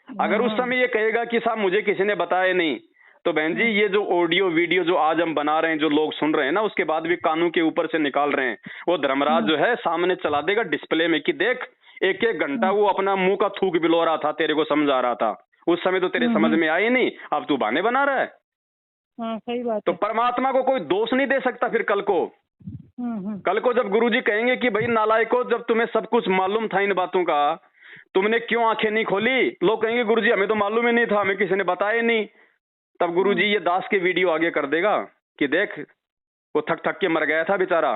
अगर उस समय ये कहेगा कि साहब मुझे किसी ने बताया नहीं, तो बहन जी ये जो ऑडियो वीडियो जो आज हम बना रहे हैं, जो लोग सुन रहे हैं ना, उसके बाद भी कानून के ऊपर से निकाल रहे हैं, वो धर्मराज जो है सामने चला देगा डिस्प्ले में कि देख 1-1 घंटा वो अपना मुंह का थूक बिलो रहा था, तेरे को समझा रहा था, उस समय तो तेरे समझ में आए नहीं, अब तू बहाने बना रहा है। सही बात तो परमात्मा को कोई दोष नहीं दे सकता। फिर कल को जब गुरुजी कहेंगे कि भाई नालायको, जब तुम्हें सब कुछ मालूम था इन बातों का, तुमने क्यों आंखें नहीं खोली? लोग कहेंगे गुरुजी हमें तो मालूम ही नहीं था, हमें किसी ने बताया ही नहीं। तब गुरुजी ये दास के वीडियो आगे कर देगा कि देख वो थक थक के मर गया था बेचारा।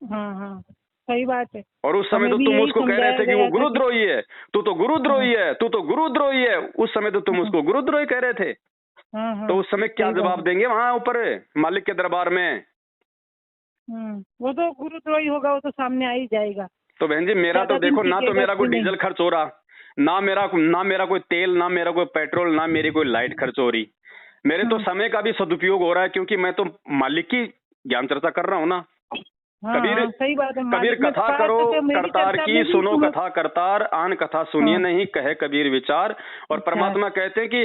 हाँ, सही बात है। और उस समय तो तुम उसको कह रहे थे कि वो गुरुद्रोही है, तू तो गुरुद्रोही है, तू तो गुरुद्रोही है। उस समय तो तुम उसको गुरुद्रोही कह रहे थे। तो उस समय क्या जवाब देंगे वहां ऊपर मालिक के दरबार में? वो तो गुरुद्रोही होगा, वो तो सामने आ ही जाएगा। तो बहन जी मेरा तो देखो, ना तो मेरा कोई डीजल खर्च हो रहा, ना मेरा कोई तेल, ना मेरा कोई पेट्रोल, ना मेरी कोई लाइट खर्च हो रही। मेरे तो समय का भी सदुपयोग हो रहा है, क्योंकि मैं तो मालिक की ज्ञान चर्चा कर रहा हूँ ना। कबीर सही बात है। कबीर कथा करो करतार की, सुनो कथा करतार, आन कथा सुनिए नहीं, कहे कबीर विचार। और परमात्मा कहते हैं कि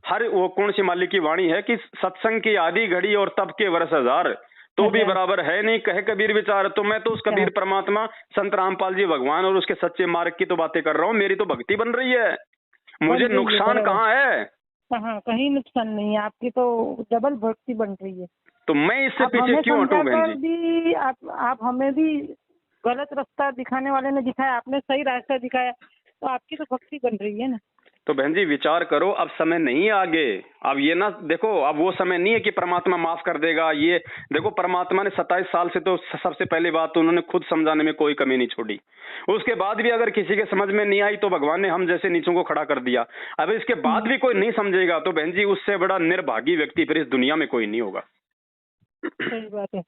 हर वो कौन सी मालिक की वाणी है कि सत्संग की आधी घड़ी और तब के वर्ष हजार तो भी बराबर है नहीं, कहे कबीर विचार। तो मैं तो उस कबीर परमात्मा संत रामपाल जी भगवान और उसके सच्चे मार्ग की तो बातें कर रहा हूँ। मेरी तो भक्ति बन रही है, मुझे नुकसान कहाँ है? कहीं नुकसान नहीं है, आपकी तो डबल भक्ति बन रही है। तो मैं इससे पीछे क्यों हटूं बहन जी? आप हमें भी गलत रास्ता दिखाने वाले ने दिखाया, आपने सही रास्ता दिखाया, तो आपकी तो भक्ति बन रही है ना। तो बहन जी विचार करो, अब समय नहीं है आगे। अब ये ना देखो, अब वो समय नहीं है कि परमात्मा माफ कर देगा। ये देखो, परमात्मा ने 27 साल से तो सबसे पहली बात तो उन्होंने खुद समझाने में कोई कमी नहीं छोड़ी। उसके बाद भी अगर किसी के समझ में नहीं आई तो भगवान ने हम जैसे नीचों को खड़ा कर दिया। अब इसके बाद भी कोई नहीं समझेगा तो बहन जी उससे बड़ा निर्भागी व्यक्ति फिर इस दुनिया में कोई नहीं होगा। सही बात है।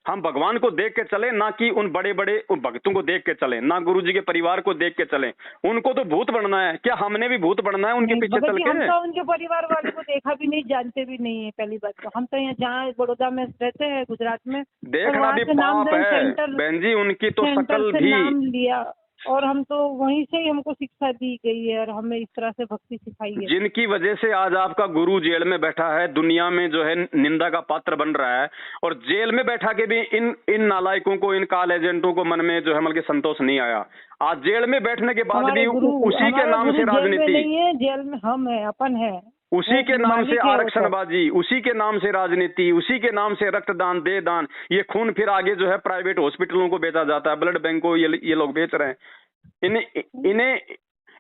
हम भगवान को देख के चले, ना कि उन बड़े बड़े उन भक्तों को देख के चले, ना गुरुजी के परिवार को देख के चले। उनको तो भूत बनना है, क्या हमने भी भूत बनना है उनके पीछे चल के? हम तो उनके परिवार वाले को देखा भी नहीं, जानते भी नहीं है। पहली बात तो हम तो यहाँ जहाँ बड़ौदा में रहते हैं, गुजरात में, देखना भी पाप है बहन जी। उनकी तो शकल भी नाम लिया और हम तो वहीं से ही हमको शिक्षा दी गई है और हमें इस तरह से भक्ति सिखाई है। जिनकी वजह से आज आपका गुरु जेल में बैठा है, दुनिया में जो है निंदा का पात्र बन रहा है, और जेल में बैठा के भी इन नालायकों को, इन काल एजेंटों को मन में जो है मतलब संतोष नहीं आया। आज जेल में बैठने के बाद भी उसी के नाम से राजनीति नहीं है, जेल में हम है, अपन है, उसी के नाम से आरक्षणबाजी, उसी के नाम से राजनीति, उसी के नाम से रक्तदान, दे दान, ये खून फिर आगे जो है प्राइवेट हॉस्पिटलों को बेचा जाता है, ब्लड बैंक को ये लोग बेच रहे हैं।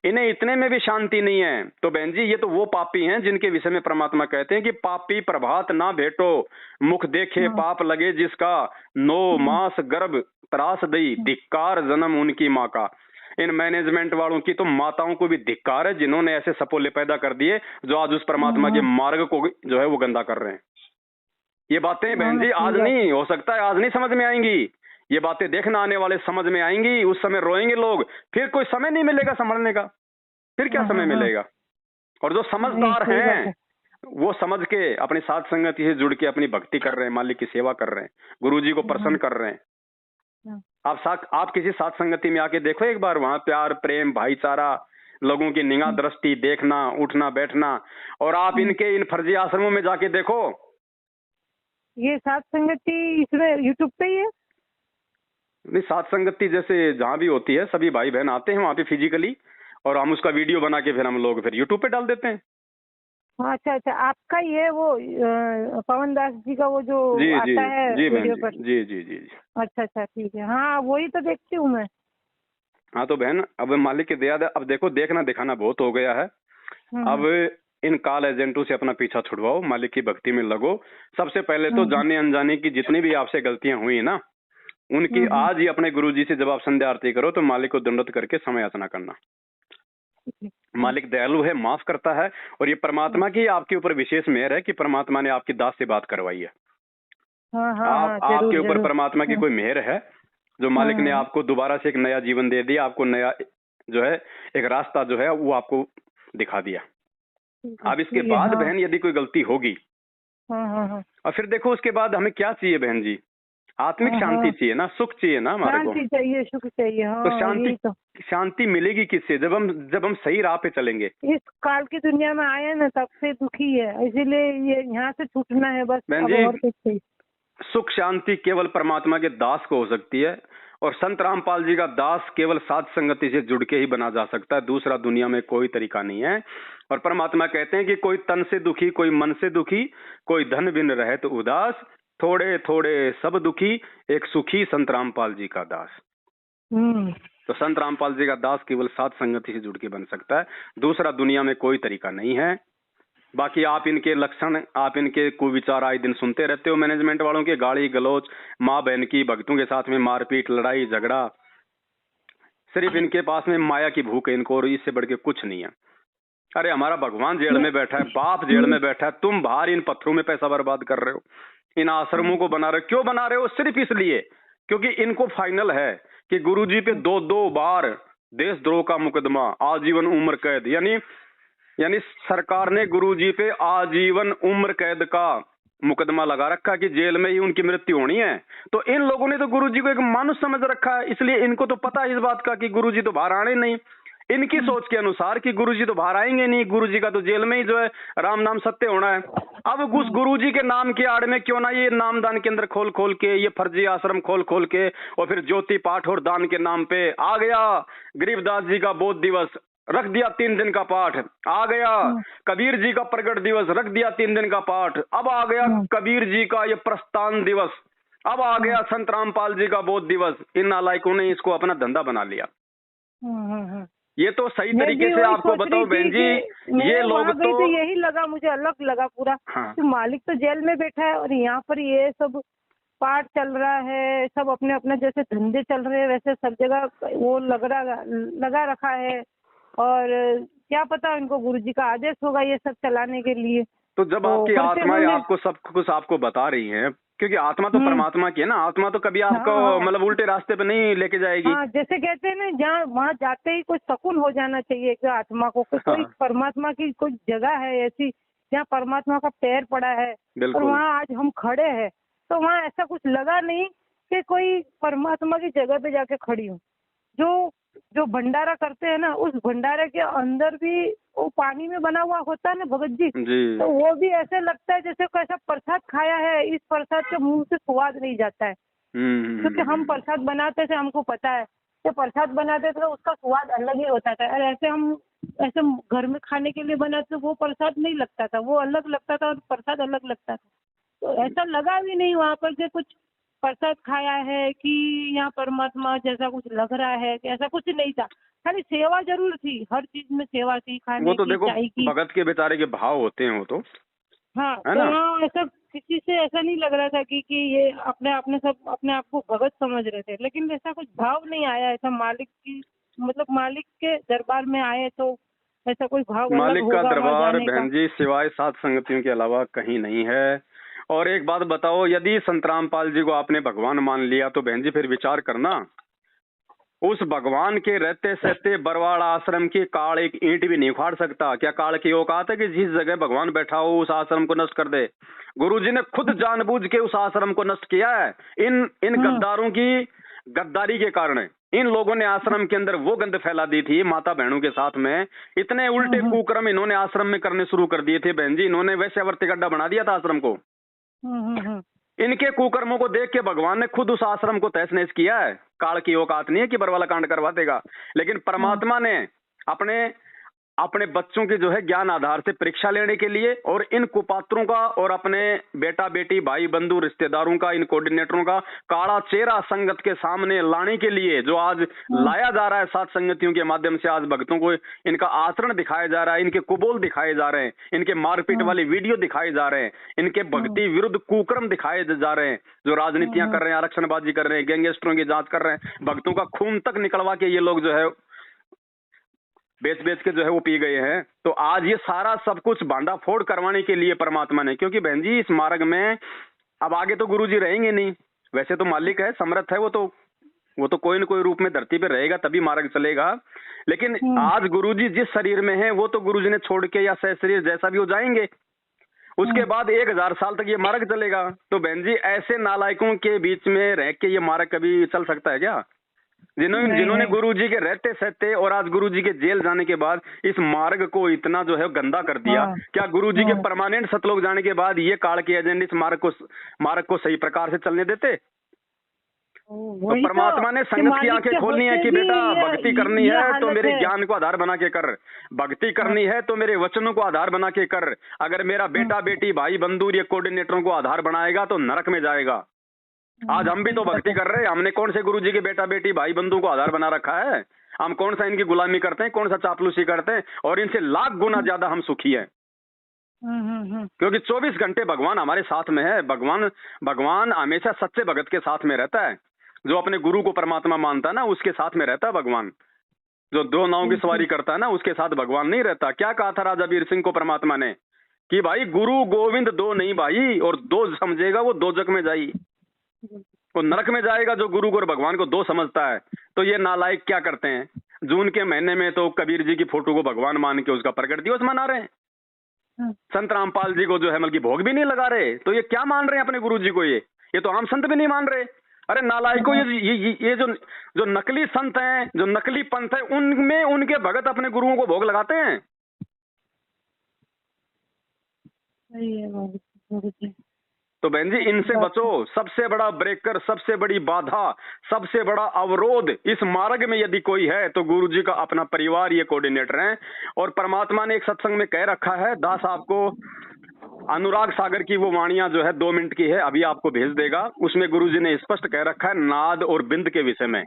इन्हें इतने में भी शांति नहीं है। तो बहन जी ये तो वो पापी हैं जिनके विषय में परमात्मा कहते हैं कि पापी प्रभात ना भेटो, मुख देखे पाप लगे जिसका, 9 मास गर्भ त्रास दई, धिक्कार जन्म उनकी माँ का। इन मैनेजमेंट वालों की तो माताओं को भी धिक्कार है जिन्होंने ऐसे सपोले पैदा कर दिए जो आज उस परमात्मा के मार्ग को जो है वो गंदा कर रहे हैं। ये बातें बहन जी आज नहीं, हो सकता है आज नहीं समझ में आएंगी, ये बातें देखना आने वाले समझ में आएंगी। उस समय रोएंगे लोग, फिर कोई समय नहीं मिलेगा संभलने का, फिर क्या समय मिलेगा? और जो समझदार हैं वो समझ के अपनी साथ संगति से जुड़ के अपनी भक्ति कर रहे हैं, मालिक की सेवा कर रहे हैं, गुरुजी को प्रसन्न कर रहे हैं। आप किसी साथ संगति में आके देखो एक बार, वहां प्यार, प्रेम, भाईचारा, लोगों की निगाह दृष्टि, देखना, उठना बैठना। और आप इनके इन फर्जी आश्रमों में जाके देखो, ये साथ संगति इसमें यूट्यूब पे ही है। नहीं, साथ संगति जैसे जहाँ भी होती है सभी भाई बहन आते हैं वहाँ पे फिजिकली, और हम उसका वीडियो बना के फिर हम लोग फिर यूट्यूब पे डाल देते हैं। अच्छा अच्छा, आपका ये वो पवन दास जी का वो जो आता है वीडियो पर? जी जी जी। अच्छा अच्छा, ठीक है। हाँ वही तो देखती हूँ मैं। हाँ तो बहन अब मालिक की दया, अब देखो देखना दिखाना बहुत हो गया है। अब इन काल एजेंटों से अपना पीछा छुड़वाओ, मालिक की भक्ति में लगो। सबसे पहले तो जाने अनजाने की जितनी भी आपसे गलतियां हुई ना, उनकी आज ही अपने गुरुजी से जब आप संध्या आरती करो तो मालिक को दंडवत करके समय याचना करना। मालिक दयालु है, माफ करता है, और ये परमात्मा की आपके ऊपर विशेष मेहर है कि परमात्मा ने आपकी दास से बात करवाई है। आपके ऊपर परमात्मा की कोई मेहर है जो मालिक ने आपको दोबारा से एक नया जीवन दे दिया, आपको नया जो है एक रास्ता जो है वो आपको दिखा दिया। अब इसके बाद बहन यदि कोई गलती होगी और फिर देखो उसके बाद हमें क्या चाहिए बहन जी? आत्मिक शांति चाहिए ना, सुख चाहिए ना हमारे को। शांति चाहिए, सुख चाहिए। तो शांति मिलेगी किससे? जब हम सही राह पे चलेंगे। इस काल की दुनिया में आए ना तब से दुखी है, इसीलिए ये यहाँ से छूटना है बस। बहन जी सुख शांति केवल परमात्मा के दास को हो सकती है, और संत रामपाल जी का दास केवल साध संगति से जुड़ के ही बना जा सकता है। दूसरा दुनिया में कोई तरीका नहीं है। और परमात्मा कहते हैं कि कोई तन से दुखी, कोई मन से दुखी, कोई धन बिन रहे तो उदास, थोड़े थोड़े सब दुखी, एक सुखी संत रामपाल जी का दास। तो संत रामपाल जी का दास केवल साध संगति से जुड़ के बन सकता है, दूसरा दुनिया में कोई तरीका नहीं है। बाकी आप इनके लक्षण, आप इनके कुविचार आए दिन सुनते रहते हो मैनेजमेंट वालों के, गाली गलौज, माँ बहन की, भक्तों के साथ में मारपीट, लड़ाई झगड़ा। सिर्फ इनके पास में माया की भूख है इनको, और इससे बढ़ के कुछ नहीं है। अरे हमारा भगवान जेल में बैठा है, बाप जेल में बैठा है, तुम बाहर इन पत्थरों में पैसा बर्बाद कर रहे हो, इन आश्रमों को बना रहे हो। क्यों बना रहे हो? सिर्फ इसलिए क्योंकि इनको फाइनल है कि गुरुजी पे 2-2 बार देशद्रोह का मुकदमा, आजीवन उम्र कैद, यानी सरकार ने गुरुजी पे आजीवन उम्र कैद का मुकदमा लगा रखा कि जेल में ही उनकी मृत्यु होनी है। तो इन लोगों ने तो गुरुजी को एक मानुष समझ रखा है, इसलिए इनको तो पता है इस बात का कि गुरुजी तो बाहर आने नहीं। इनकी सोच के अनुसार कि गुरुजी तो बाहर आएंगे नहीं, गुरुजी का तो जेल में ही जो है राम नाम सत्य होना है। अब उस गुरुजी के नाम के आड़ में क्यों ना ये नामदान केंद्र खोल खोल के, ये फर्जी आश्रम खोल खोल के, और फिर ज्योति पाठ और दान के नाम पे आ गया गरीबदास जी का बोध दिवस, रख दिया 3 दिन का पाठ, आ गया कबीर जी का प्रगट दिवस, रख दिया 3 दिन का पाठ, अब आ गया कबीर जी का ये प्रस्थान दिवस, अब आ गया संत रामपाल जी का बोध दिवस। इन नालायकों ने इसको अपना धंधा बना लिया। ये तो सही तरीके से आपको बताओ बहन जी, ये लोग तो यही लगा, मुझे अलग लगा पूरा। हाँ। तो मालिक तो जेल में बैठा है और यहाँ पर ये सब पाठ चल रहा है, सब अपने अपने जैसे धंधे चल रहे हैं वैसे सब जगह वो लगा रखा है। और क्या पता इनको गुरुजी का आदेश होगा ये सब चलाने के लिए। तो जब आपकी आत्माएं आपको सब कुछ आपको बता रही हैं, क्योंकि आत्मा तो परमात्मा की है ना, आत्मा तो कभी आपको मतलब उल्टे रास्ते पे नहीं लेके जाएगी। हाँ, जैसे कहते हैं ना, जहाँ वहाँ जाते ही कुछ सुकून हो जाना चाहिए कि आत्मा को, कोई परमात्मा की कोई जगह है ऐसी जहाँ परमात्मा का पैर पड़ा है, और वहाँ आज हम खड़े हैं। तो वहाँ ऐसा कुछ लगा नहीं कि कोई परमात्मा की जगह पे जाके खड़ी हूँ। जो भंडारा करते हैं ना, उस भंडारे के अंदर भी वो पानी में बना हुआ होता है ना भगत जी, तो वो भी ऐसे लगता है जैसे कैसा प्रसाद खाया है, इस प्रसाद के मुंह से स्वाद नहीं जाता है। क्योंकि हम प्रसाद बनाते थे, हमको पता है कि प्रसाद बनाते थे तो उसका स्वाद अलग ही होता था। और ऐसे घर में खाने के लिए बनाते वो प्रसाद नहीं लगता था, वो अलग लगता था और प्रसाद अलग लगता था। तो ऐसा लगा भी नहीं वहाँ पर कि कुछ प्रसाद खाया है कि यहाँ परमात्मा जैसा कुछ लग रहा है, कि ऐसा कुछ नहीं था। खाली सेवा जरूर थी, हर चीज में सेवा थी, खाने वो तो की, देखो चाय की। भगत के बेचारे के भाव होते हैं वो तो। हाँ, तो यहाँ ऐसा किसी से ऐसा नहीं लग रहा था कि ये अपने आप को भगत समझ रहे थे, लेकिन ऐसा कुछ भाव नहीं आया ऐसा मालिक की, मतलब मालिक के दरबार में आए तो ऐसा कोई भाव मालिक का दरबार बहन जी सिवाय सात संगतियों के अलावा कहीं नहीं है। और एक बात बताओ, यदि संत रामपाल जी को आपने भगवान मान लिया तो बहन जी फिर विचार करना, उस भगवान के रहते सहते बरवाड़ा आश्रम की काल एक ईंट भी नहीं उखाड़ सकता। क्या काल की औकात है कि जिस जगह भगवान बैठा हो उस आश्रम को नष्ट कर दे? गुरुजी ने खुद जानबूझ के उस आश्रम को नष्ट किया है। इन गद्दारों की गद्दारी के कारण इन लोगों ने आश्रम के अंदर वो गंद फैला दी थी माता बहनों के साथ में। इतने उल्टे कुकर्म इन्होंने आश्रम में करने शुरू कर दिए थे बहन जी, इन्होंने वैश्यावर्ती गड्ढा बना दिया था आश्रम को। इनके कुकर्मों को देख के भगवान ने खुद उस आश्रम को तहस नहस किया है। काल की औकात नहीं है कि बरवाला कांड करवा देगा, लेकिन परमात्मा ने अपने बच्चों की जो है ज्ञान आधार से परीक्षा लेने के लिए और इन कुपात्रों का और अपने बेटा बेटी भाई बंधु रिश्तेदारों का, इन कोऑर्डिनेटरों का काला चेहरा संगत के सामने लाने के लिए जो आज लाया जा रहा है सात संगतियों के माध्यम से, आज भक्तों को इनका आचरण दिखाया जा रहा है, इनके कुबोल दिखाए जा रहे हैं, इनके मारपीट वाली वीडियो दिखाए जा रहे हैं, इनके भक्ति विरुद्ध कुकर्म दिखाए जा रहे हैं, जो राजनीतियां कर रहे हैं, आरक्षणबाजी कर रहे हैं, गैंगस्टरों की जांच कर रहे हैं, भक्तों का खून तक निकलवा के ये लोग जो है बेच के जो है वो पी गए हैं। तो आज ये सारा सब कुछ बांधा फोड़ करवाने के लिए परमात्मा ने, क्योंकि बहन जी इस मार्ग में अब आगे तो गुरुजी रहेंगे नहीं, वैसे तो मालिक है, समर्थ है, वो तो कोई न कोई रूप में धरती पे रहेगा तभी मार्ग चलेगा। लेकिन आज गुरुजी जिस शरीर में है वो तो गुरुजी ने छोड़ के या सह शरीर जैसा भी हो जाएंगे, उसके बाद 1000 साल तक ये मार्ग चलेगा। तो बहन जी ऐसे नालायकों के बीच में रह के ये मार्ग कभी चल सकता है क्या? जिन्होंने गुरुजी के रहते सहते और आज गुरुजी के जेल जाने के बाद इस मार्ग को इतना जो है गंदा कर दिया। क्या गुरुजी के परमानेंट सतलोक जाने के बाद ये काल के एजेंट इस मार्ग को सही प्रकार से चलने देते? तो परमात्मा ने संगत की आंखें खोलनी है कि बेटा भक्ति करनी है तो मेरे ज्ञान को आधार बना के कर, भक्ति करनी है तो मेरे वचनों को आधार बना के कर। अगर मेरा बेटा बेटी भाई बंधु या कोऑर्डिनेटरों को आधार बनाएगा तो नरक में जाएगा। आज हम भी तो भक्ति कर रहे हैं। हमने कौन से गुरुजी के बेटा बेटी भाई बंधु को आधार बना रखा है? हम कौन सा इनकी गुलामी करते हैं, कौन सा चापलूसी करते हैं? और इनसे लाख गुना ज्यादा हम सुखी हैं, क्योंकि 24 घंटे भगवान हमारे साथ में है। भगवान हमेशा सच्चे भगत के साथ में रहता है। जो अपने गुरु को परमात्मा मानता है ना, उसके साथ में रहता है भगवान। जो दो नावों की सवारी करता है ना, उसके साथ भगवान नहीं रहता। क्या कहा था राजा वीर सिंह को परमात्मा ने कि भाई गुरु गोविंद दो नहीं भाई, और दो समझेगा वो दोजक में जाई, वो नरक में जाएगा जो गुरु और भगवान को दो समझता है। तो ये नालायक क्या करते हैं, जून के महीने में तो कबीर जी की फोटो को भगवान मान के उसका प्रकट दिवस मना रहे हैं। संत रामपाल जी को जो है मतलब भोग भी नहीं लगा रहे। तो ये क्या मान रहे हैं अपने गुरु जी को? ये तो आम संत भी नहीं मान रहे। अरे नालायकों, ये जो नकली संत हैं, जो नकली पंथ है, उनमें उनके भगत अपने गुरुओं को भोग लगाते हैं। तो बहन जी इनसे बचो। सबसे बड़ा ब्रेकर, सबसे बड़ी बाधा, सबसे बड़ा अवरोध इस मार्ग में यदि कोई है तो गुरु जी का अपना परिवार ये कोऑर्डिनेटर है। और परमात्मा ने एक सत्संग में कह रखा है, दास आपको अनुराग सागर की वो वाणियां जो है 2 मिनट की है, अभी आपको भेज देगा। उसमें गुरुजी ने स्पष्ट कह रखा है नाद और बिंद के विषय में।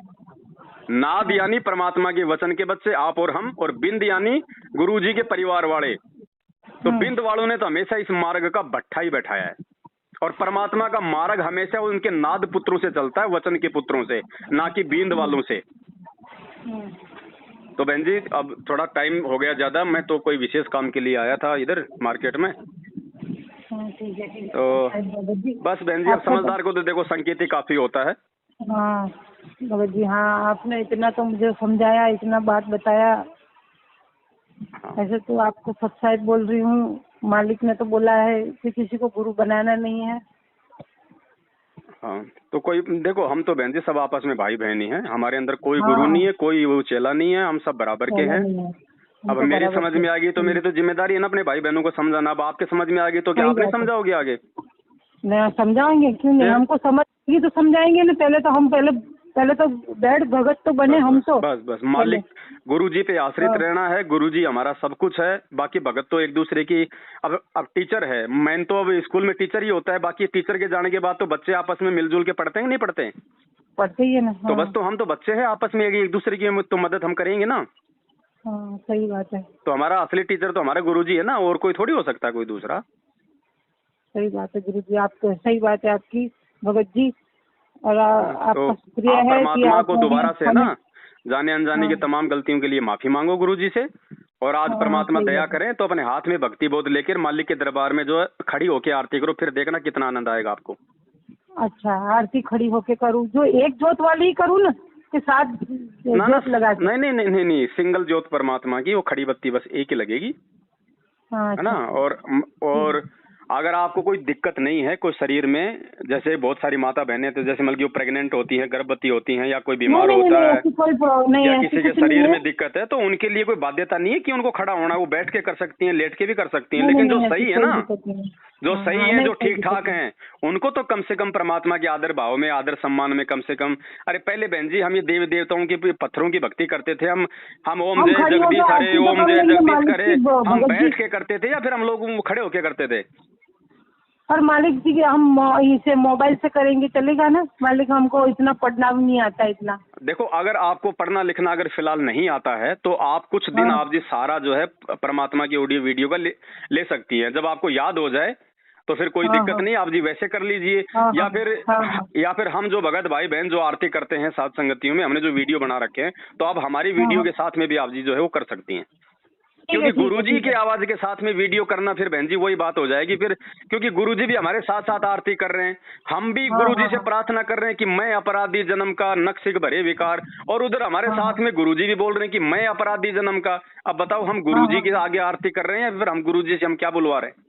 नाद यानी परमात्मा के वचन के बच्चे आप और हम, और बिंद यानी गुरुजी के परिवार वाले। तो बिंद वालों ने तो हमेशा इस मार्ग का भट्ठा ही बैठाया है, और परमात्मा का मार्ग हमेशा उनके नाद पुत्रों से चलता है, वचन के पुत्रों से, ना कि बिंद वालों से। तो बहन जी अब थोड़ा टाइम हो गया ज्यादा, मैं तो कोई विशेष काम के लिए आया था इधर मार्केट में। तो बस बहन जी अब समझदार को तो देखो संकेत ही काफी होता है। हाँ भगत जी, हाँ आपने इतना तो मुझे समझाया, इतना बात बताया। ऐसे तो आपको सच्चाई बोल रही हूँ। मालिक ने तो बोला है कि किसी को गुरु बनाना नहीं है। हाँ तो कोई देखो, हम तो बहन जी सब आपस में भाई बहन ही हैं। हमारे अंदर कोई गुरु नहीं है, कोई वो चेला नहीं है, हम सब बराबर के हैं। अब मेरी समझ में आ गई तो मेरी तो जिम्मेदारी है ना अपने भाई बहनों को समझाना। अब आपके समझ में आ गई तो क्या आप नहीं समझाओगे आगे? नहीं समझाएंगे, क्यों नहीं, हमको समझ तो समझाएंगे ना। पहले तो हम पहले तो बैठ भगत तो बने हम तो। बस मालिक गुरु जी पे आश्रित रहना है। गुरु जी हमारा सब कुछ है, बाकी भगत तो एक दूसरे की। अब टीचर है, मैं तो अब स्कूल में टीचर ही होता है, बाकी टीचर के जाने के बाद तो बच्चे आपस में मिलजुल के पढ़ते हैं नहीं पढ़ते? पढ़ते ही है ना। तो बस तो हम तो बच्चे हैं, आपस में एक दूसरे की तो मदद हम करेंगे ना। हाँ सही बात है। तो हमारा असली टीचर तो हमारा गुरुजी है ना, और कोई थोड़ी हो सकता है कोई दूसरा। सही बात है गुरुजी, आप तो सही बात है आपकी भगत जी। और आपका शुक्रिया है परमात्मा को दोबारा से ना जाने अनजाने की तमाम गलतियों के लिए माफी मांगो गुरुजी से। और आज परमात्मा दया करें तो अपने हाथ में भक्ति बोध लेकर मालिक के दरबार में जो है खड़ी होके आरती करो, फिर देखना कितना आनंद आएगा आपको। अच्छा आरती खड़ी होके करूँ? जो एक जोत वाली ही करूँ ना के साथ जोत लगा? नहीं, सिंगल जोत परमात्मा की, वो खड़ी बत्ती बस एक ही लगेगी, है ना। और अगर आपको कोई दिक्कत नहीं है कोई शरीर में, जैसे बहुत सारी माता बहनें तो जैसे मतलब प्रेग्नेंट होती हैं, गर्भवती होती हैं, या कोई बीमार होता है, या किसी के शरीर में दिक्कत है, तो उनके लिए कोई बाध्यता नहीं है कि उनको खड़ा होना। वो बैठ के कर सकती हैं, लेट के भी कर सकती हैं। लेकिन जो सही है ना, जो सही है, जो ठीक ठाक हैं, उनको तो कम से कम परमात्मा के आदर भाव में, आदर सम्मान में कम से कम। अरे पहले बहन जी हम ये देवी देवताओं की पत्थरों की भक्ति करते थे। हम ओम जय जगदीश हरे, ओम जय जगदीश करे, हम बैठ के करते थे या फिर हम लोग खड़े होके करते थे? और मालिक जी हम इसे मोबाइल से करेंगे चलेगा ना मालिक? हमको इतना पढ़ना भी नहीं आता इतना। देखो अगर आपको पढ़ना लिखना अगर फिलहाल नहीं आता है तो आप कुछ दिन आप जी सारा जो है परमात्मा की ऑडियो वीडियो का ले सकती हैं। जब आपको याद हो जाए तो फिर कोई दिक्कत नहीं, आप जी वैसे कर लीजिए। या फिर हम जो भगत भाई बहन जो आरती करते हैं साथ संगतियों में, हमने जो वीडियो बना रखे हैं, तो आप हमारी वीडियो के साथ में भी आप जी जो है वो कर सकती हैं। क्योंकि गुरुजी की आवाज के साथ में वीडियो करना फिर बहन जी वही बात हो जाएगी फिर, क्योंकि गुरुजी भी हमारे साथ साथ आरती कर रहे हैं, हम भी गुरुजी से प्रार्थना कर रहे हैं कि मैं अपराधी जन्म का नक्सिक भरे विकार, और उधर हमारे साथ में गुरुजी भी बोल रहे हैं कि मैं अपराधी जन्म का। अब बताओ हम गुरुजी के आगे आरती कर रहे हैं या फिर हम गुरुजी से हम क्या बुलवा रहे हैं?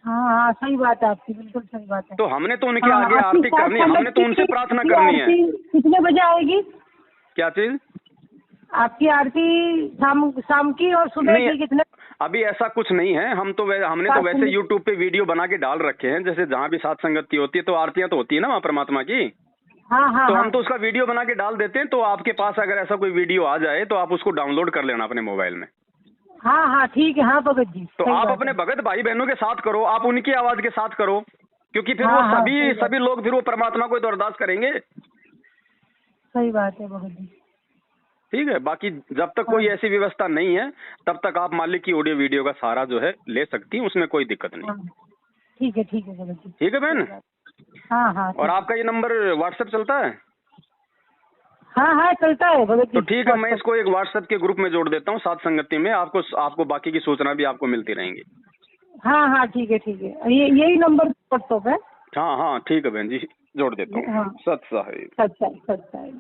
हाँ सही बात है आपकी, बिल्कुल सही बात है। तो हमने तो उनके आगे आरती करनी है, हमने तो उनसे प्रार्थना करनी है। कितने बजे आएगी? क्या चीज? आपकी आरती शाम की और सुबह की कितने? अभी ऐसा कुछ नहीं है, हमने तो वैसे यूट्यूब पे वीडियो बना के डाल रखे हैं। जैसे जहाँ भी साथ संगत की होती है तो आरतियां तो होती है ना वहाँ परमात्मा की। तो हम तो उसका वीडियो बना के डाल देते हैं। तो आपके पास अगर ऐसा कोई वीडियो आ जाए तो आप उसको डाउनलोड कर लेना अपने मोबाइल में। हाँ ठीक है। हाँ भगत जी, तो आप अपने भगत भाई बहनों के साथ करो, आप उनकी आवाज के साथ करो, क्योंकि फिर हाँ, वो हाँ, सभी लोग फिर वो परमात्मा को तो अरदास करेंगे। सही बात है बहू जी। ठीक है, बाकी जब तक कोई ऐसी व्यवस्था नहीं है तब तक आप मालिक की ऑडियो वीडियो का सहारा जो है ले सकती हैं, उसमें कोई दिक्कत नहीं। हाँ, ठीक है बहू जी। ठीक है बहन। हाँ हाँ और आपका ये नंबर व्हाट्सएप चलता है? हाँ हाँ चलता है भगत जी। तो ठीक है, मैं इसको एक व्हाट्सएप के ग्रुप में जोड़ देता हूँ साथ संगति में, आपको बाकी की सूचना भी आपको मिलती रहेंगी। हाँ हाँ ठीक है यही नंबर व्हाट्सएप है। हाँ हाँ ठीक है बहन जी, जोड़ देता हूँ। हाँ सत साहिब। सच्चा है।